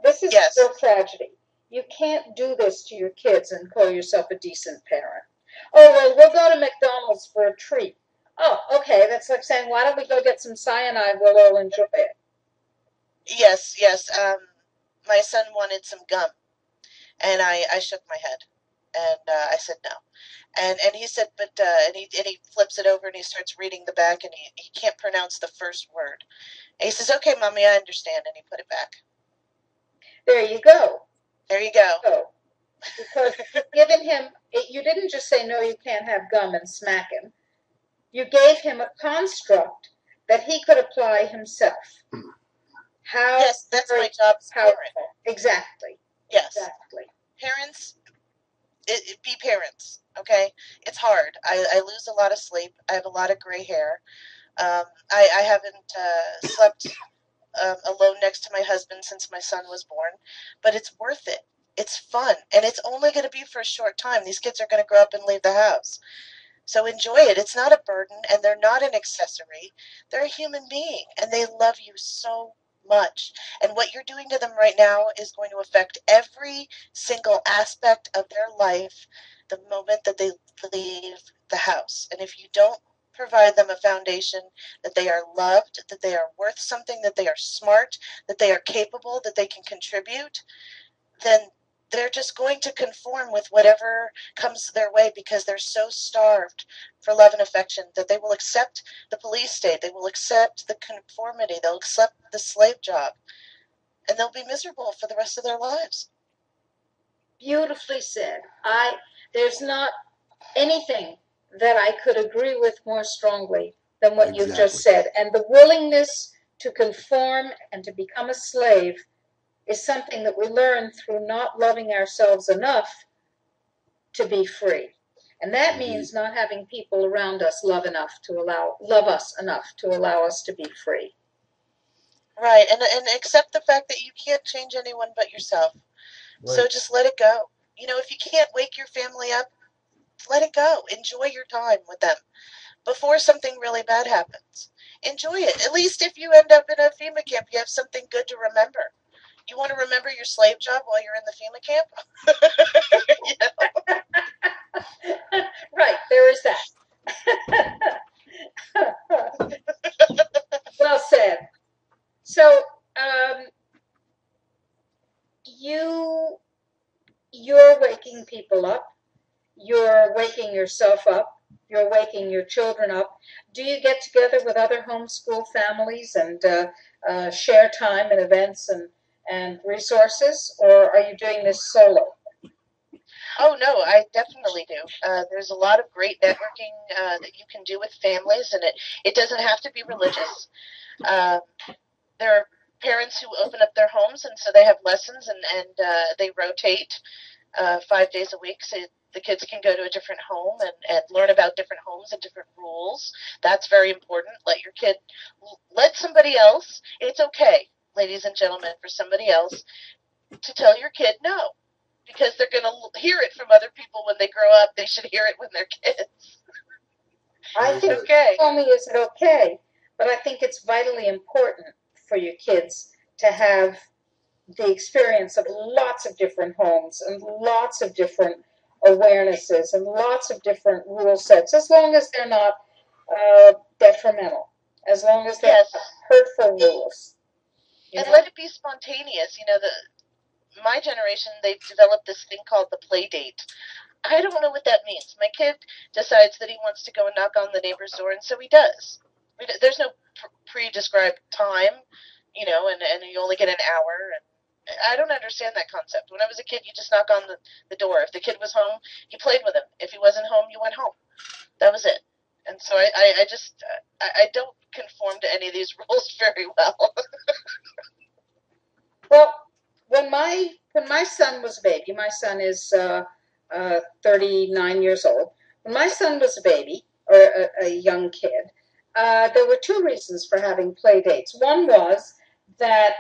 This is a real tragedy. You can't do this to your kids and call yourself a decent parent. Oh, well, we'll go to McDonald's for a treat. Oh, okay, that's like saying, why don't we go get some cyanide? We'll all enjoy it. Yes. My son wanted some gum, and I shook my head, and I said no. And he said, but and he flips it over and he starts reading the back, and he can't pronounce the first word. And he says, "Okay, Mommy, I understand," and he put it back. There you go. There you go. Because given him, you didn't just say, no, you can't have gum and smack him. You gave him a construct that he could apply himself. Yes, that's my job as a parent. Exactly. Yes. Exactly. Parents, be parents, okay? It's hard. I lose a lot of sleep. I have a lot of gray hair. I haven't slept alone next to my husband since my son was born, but it's worth it. It's fun, and it's only going to be for a short time. These kids are going to grow up and leave the house. So enjoy it. It's not a burden, and they're not an accessory. They're a human being, and they love you so much. And what you're doing to them right now is going to affect every single aspect of their life the moment that they leave the house. And if you don't provide them a foundation that they are loved, that they are worth something, that they are smart, that they are capable, that they can contribute, then they're just going to conform with whatever comes their way because they're so starved for love and affection that they will accept the police state, they will accept the conformity, they'll accept the slave job, and they'll be miserable for the rest of their lives. Beautifully said. There's not anything that I could agree with more strongly than what you've just said. And the willingness to conform and to become a slave is something that we learn through not loving ourselves enough to be free. And that means not having people around us love us enough to allow us to be free. Right, and accept the fact that you can't change anyone but yourself. Right. So just let it go. If you can't wake your family up, let it go. Enjoy your time with them before something really bad happens. Enjoy it. At least if you end up in a FEMA camp, you have something good to remember. You want to remember your slave job while you're in the FEMA camp? You know? Right, there is that. Well said. So, you're waking people up. You're waking yourself up. You're waking your children up. Do you get together with other homeschool families and share time and events and resources, or are you doing this solo? Oh, no, I definitely do. There's a lot of great networking that you can do with families, and it doesn't have to be religious. There are parents who open up their homes, and so they have lessons, and they rotate 5 days a week, so the kids can go to a different home and learn about different homes and different rules. That's very important. Let somebody else. It's okay, ladies and gentlemen, for somebody else to tell your kid no, because they're going to hear it from other people when they grow up. They should hear it when they're kids. I think okay. Not only is it okay, but I think it's vitally important for your kids to have the experience of lots of different homes and lots of different awarenesses and lots of different rule sets, as long as they're not detrimental, as long as they're not hurtful rules. And let it be spontaneous. You know, my generation, they've developed this thing called the play date. I don't know what that means. My kid decides that he wants to go and knock on the neighbor's door, and so he does. There's no pre-described time, you know, and you only get an hour. And I don't understand that concept. When I was a kid, you just knock on the door. If the kid was home, you played with him. If he wasn't home, you went home. That was it. And so I don't conform to any of these rules very well. Well, when my son was a baby, my son is 39 years old. When my son was a baby, or a young kid, there were two reasons for having play dates. One was that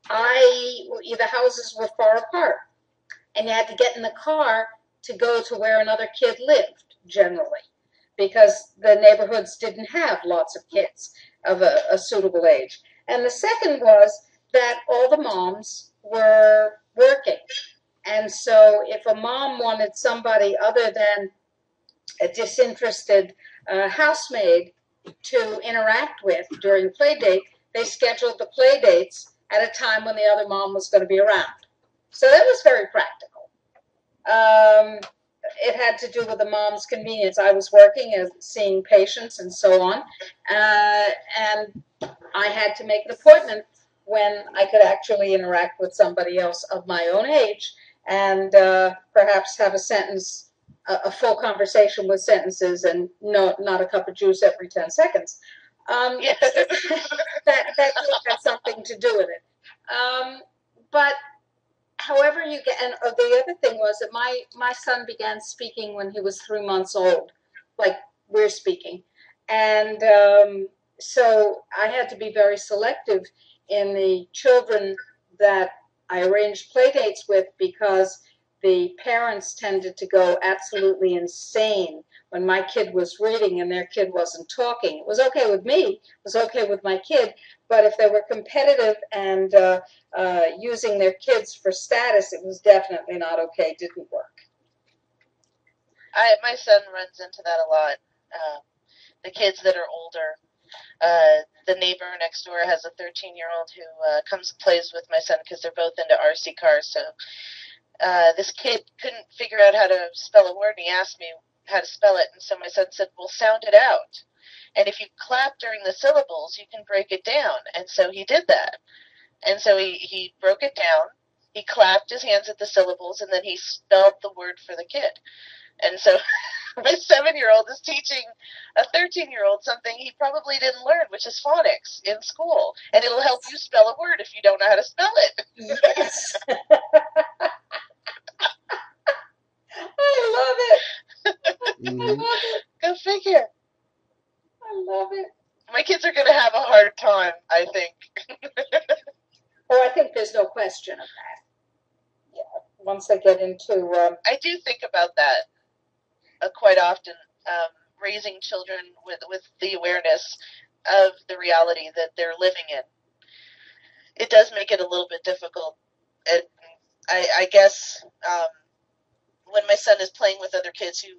the houses were far apart, and you had to get in the car to go to where another kid lived, generally, because the neighborhoods didn't have lots of kids of a suitable age. And the second was that all the moms were working. And so if a mom wanted somebody other than a disinterested housemaid to interact with during play date, they scheduled the play dates at a time when the other mom was going to be around. So that was very practical. It had to do with the mom's convenience. I was working and seeing patients and so on, and I had to make an appointment when I could actually interact with somebody else of my own age and perhaps have a full conversation with sentences and not a cup of juice every 10 seconds. That had something to do with it. But however you get, and the other thing was that my son began speaking when he was 3 months old, like we're speaking. And so I had to be very selective in the children that I arranged play dates with, because the parents tended to go absolutely insane when my kid was reading and their kid wasn't talking. It was okay with me, it was okay with my kid, but if they were competitive and using their kids for status, it was definitely not okay. It didn't work. My son runs into that a lot. The kids that are older. The neighbor next door has a 13-year-old who comes and plays with my son because they're both into RC cars. So this kid couldn't figure out how to spell a word, and he asked me how to spell it. And so my son said, well, sound it out. And if you clap during the syllables, you can break it down. And so he did that. And so he broke it down. He clapped his hands at the syllables, and then he spelled the word for the kid. And so my 7-year-old is teaching a 13-year-old something he probably didn't learn, which is phonics in school. And it'll help you spell a word if you don't know how to spell it. Yes. I love it. Mm-hmm. I love it. Go figure. I love it. My kids are going to have a hard time, I think. Oh, I think there's no question of that. Yeah. Once they get into... I do think about that. quite often, raising children with the awareness of the reality that they're living in. It does make it a little bit difficult. And I guess when my son is playing with other kids who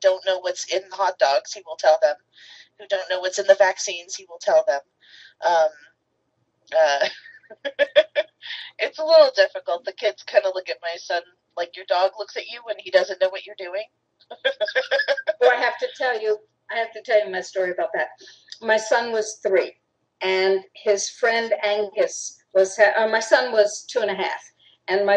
don't know what's in the hot dogs, he will tell them. Who don't know what's in the vaccines, he will tell them. Um, uh, it's a little difficult. The kids kind of look at my son like your dog looks at you when he doesn't know what you're doing. Well, I have to tell you my story about that. My son was 3, and his friend Angus was. My son was 2.5, and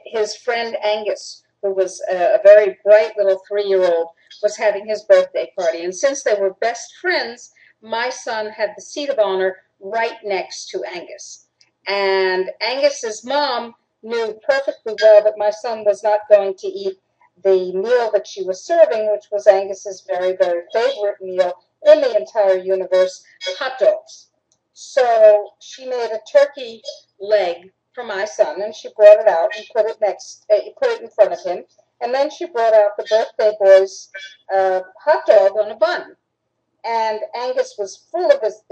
his friend Angus, who was a very bright little 3-year-old, was having his birthday party. And since they were best friends, my son had the seat of honor right next to Angus. And Angus's mom knew perfectly well that my son was not going to eat the meal that she was serving, which was Angus's very, very favorite meal in the entire universe, hot dogs. So she made a turkey leg for my son, and she brought it out and put it in front of him. And then she brought out the birthday boy's hot dog on a bun. And Angus was full of his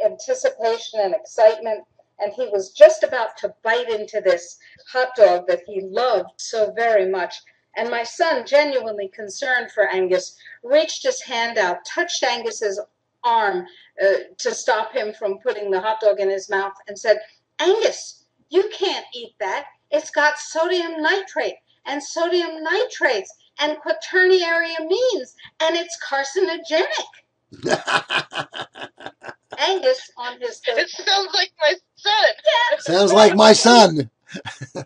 anticipation and excitement, and he was just about to bite into this hot dog that he loved so very much. And my son, genuinely concerned for Angus, reached his hand out, touched Angus's arm to stop him from putting the hot dog in his mouth, and said, "Angus, you can't eat that. It's got sodium nitrate and sodium nitrates and quaternary amines, and it's carcinogenic." Angus on his third. It sounds like my son. Yeah. Sounds like my son.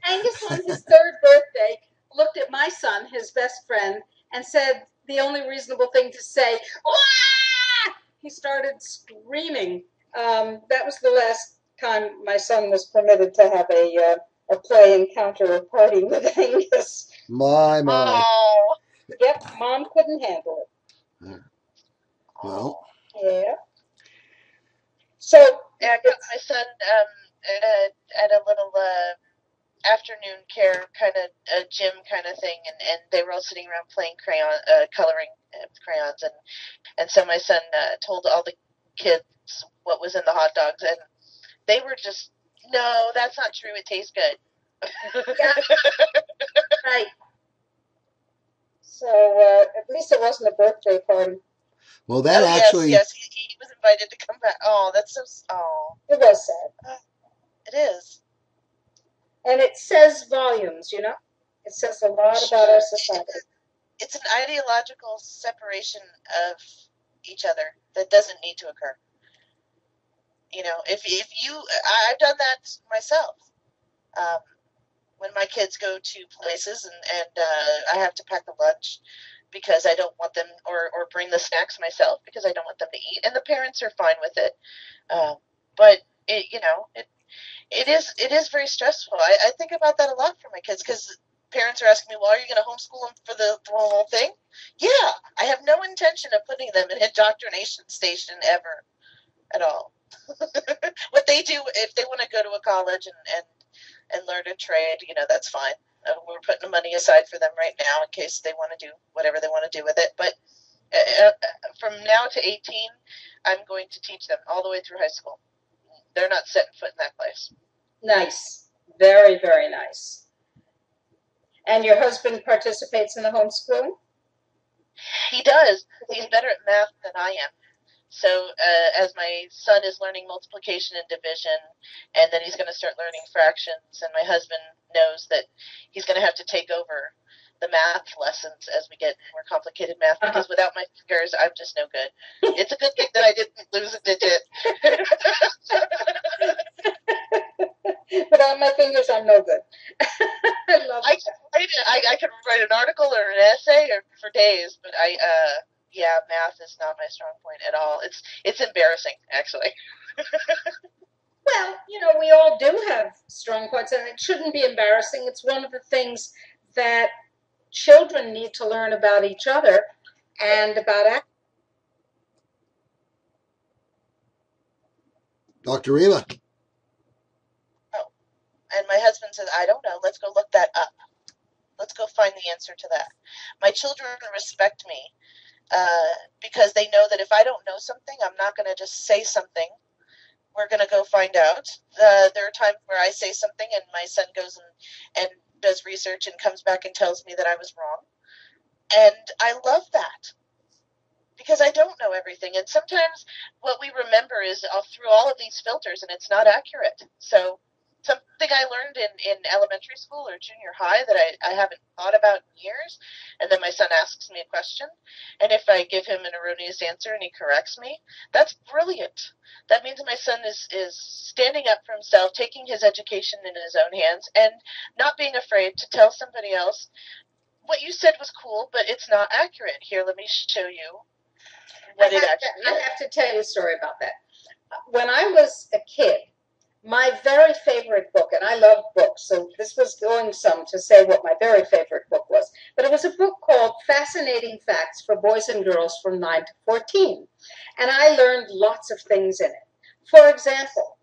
Angus on his 3rd birthday looked at my son, his best friend, and said the only reasonable thing to say, "Wah!" He started screaming. That was the last time my son was permitted to have a play encounter or party with Angus. My. Oh. Yep, Mom couldn't handle it. Well. Yeah. So yeah, I got my son at a little afternoon care kind of gym kind of thing, and they were all sitting around playing coloring with crayons, and so my son told all the kids what was in the hot dogs, and they were just, "No, that's not true. It tastes good." Yeah. Right. So at least it wasn't a birthday party. Well, that actually. Yes, he was invited to come back. Oh, that's so. Oh, it was sad. It is. And it says volumes, you know? It says a lot about our society. It's an ideological separation of each other that doesn't need to occur. You know, if you, I've done that myself. When my kids go to places and I have to pack a lunch because I don't want them, or bring the snacks myself because I don't want them to eat, and the parents are fine with it. But it is very stressful. I think about that a lot for my kids, because parents are asking me, "Well, are you going to homeschool them for the whole thing?" Yeah, I have no intention of putting them in an indoctrination station ever, at all. What they do, if they want to go to a college and learn a trade, that's fine. We're putting the money aside for them right now in case they want to do whatever they want to do with it. But from now to 18, I'm going to teach them all the way through high school. They're not setting foot in that place. Nice. Very, very nice. And your husband participates in the homeschooling? He does. He's better at math than I am. So as my son is learning multiplication and division, and then he's going to start learning fractions, and my husband knows that he's going to have to take over the math lessons as we get more complicated math, because without my fingers, I'm just no good. It's a good thing that I didn't lose a digit. Without my fingers, I'm no good. I love it. I can write an article or an essay for days, but math is not my strong point at all. It's embarrassing, actually. Well, we all do have strong points, and it shouldn't be embarrassing. It's one of the things that children need to learn about each other and about. Dr. Rima. Oh, and my husband says, "I don't know. Let's go look that up." Let's go find the answer to that. My children respect me because they know that if I don't know something, I'm not going to just say something. We're going to go find out. There are times where I say something and my son goes and does research and comes back and tells me that I was wrong. And I love that because I don't know everything. And sometimes what we remember is through all of these filters and it's not accurate. So something I learned in elementary school or junior high that I haven't thought about in years, and then my son asks me a question, and if I give him an erroneous answer and he corrects me, that's brilliant. That means my son is standing up for himself, taking his education in his own hands, and not being afraid to tell somebody else, what you said was cool, but it's not accurate. Here, let me show you what it actually is. I have to tell you a story about that. When I was a kid, my very favorite book, and I love books, so this was going some to say what my very favorite book was, but it was a book called Fascinating Facts for Boys and Girls from 9 to 14, and I learned lots of things in it. For example,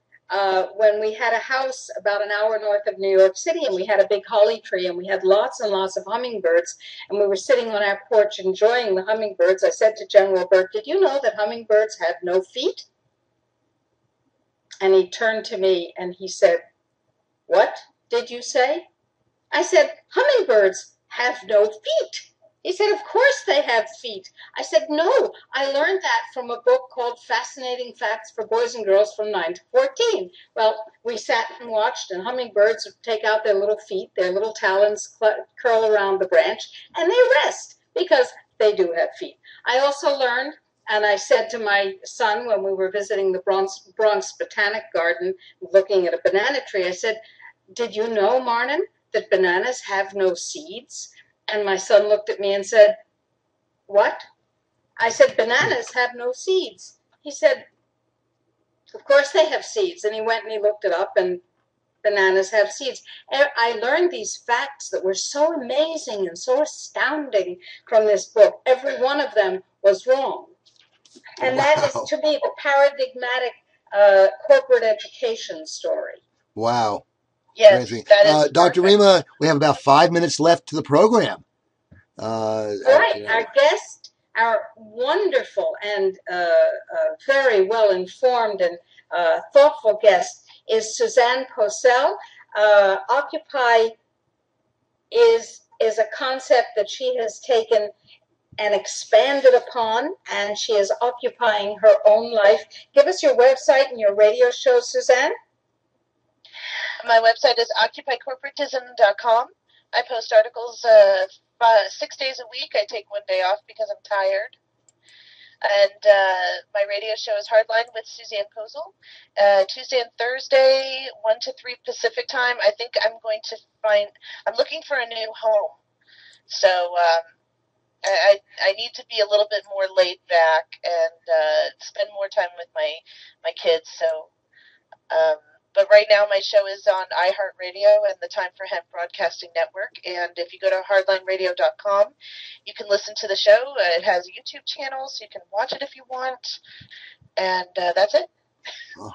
when we had a house about an hour north of New York City, and we had a big holly tree, and we had lots and lots of hummingbirds, and we were sitting on our porch enjoying the hummingbirds, I said to General Burke, did you know that hummingbirds have no feet? And he turned to me and he said, what did you say? I said, hummingbirds have no feet. He said, of course they have feet. I said, no, I learned that from a book called Fascinating Facts for Boys and Girls from 9 to 14. Well, we sat and watched, and hummingbirds would take out their little feet, their little talons curl around the branch, and they rest because they do have feet. I also learned, and I said to my son when we were visiting the Bronx Botanic Garden, looking at a banana tree, I said, did you know, Marnin, that bananas have no seeds? And my son looked at me and said, what? I said, bananas have no seeds. He said, of course they have seeds. And he went and he looked it up, and bananas have seeds. And I learned these facts that were so amazing and so astounding from this book. Every one of them was wrong. And that is, to me, the paradigmatic corporate education story. Wow. Yes, that is Dr. Rima, we have about 5 minutes left to the program. Right. Our guest, our wonderful and very well-informed and thoughtful guest is Susanne Posel. Occupy is a concept that she has taken and expanded upon, and she is occupying her own life. Give us your website and your radio show, Susanne. My website is occupycorporatism.com. I post articles 6 days a week. I take one day off because I'm tired. And my radio show is Hardline with Susanne Posel. Tuesday and Thursday, 1 to 3 Pacific time. I think I'm looking for a new home. So I need to be a little bit more laid back and spend more time with my kids. So, but right now my show is on iHeartRadio and the Time for Hemp Broadcasting Network. And if you go to hardlineradio.com, you can listen to the show. It has a YouTube channel, so you can watch it if you want. And that's it.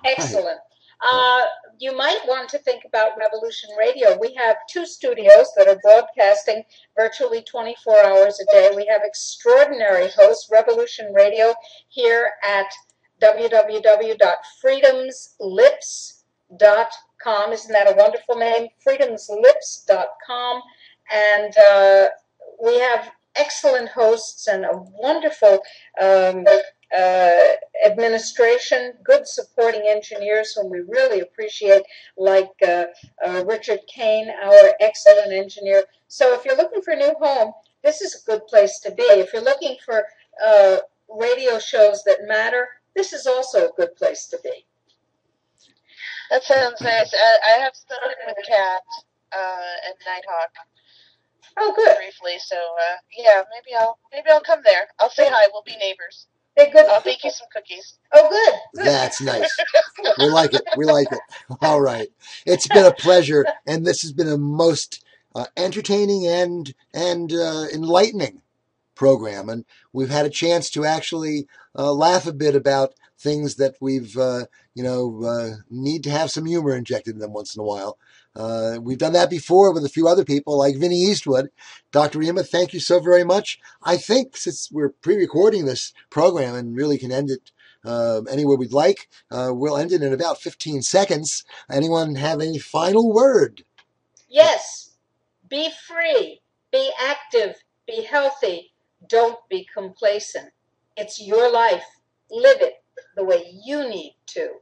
Excellent. You might want to think about Revolution Radio. We have 2 studios that are broadcasting virtually 24 hours a day. We have extraordinary hosts, Revolution Radio, here at www.freedomslips.com. Isn't that a wonderful name? freedomslips.com. And we have excellent hosts and a wonderful administration, good supporting engineers whom we really appreciate, like Richard Kane, our excellent engineer. So if you're looking for a new home, this is a good place to be. If you're looking for radio shows that matter, this is also a good place to be. That sounds nice. I have spoken with Kat and Nighthawk. Oh, good. Briefly, so yeah, maybe I'll come there. I'll say hi. We'll be neighbors. They're good. I'll bake you some cookies. Oh, good. That's nice. We like it. We like it. All right. It's been a pleasure, and this has been a most entertaining and enlightening program, and we've had a chance to actually laugh a bit about things that we've, need to have some humor injected in them once in a while. We've done that before with a few other people like Vinnie Eastwood. Dr. Rima, thank you so very much. I think since we're pre-recording this program and really can end it anywhere we'd like, we'll end it in about 15 seconds. Anyone have any final word? Yes. Be free. Be active. Be healthy. Don't be complacent. It's your life. Live it the way you need to.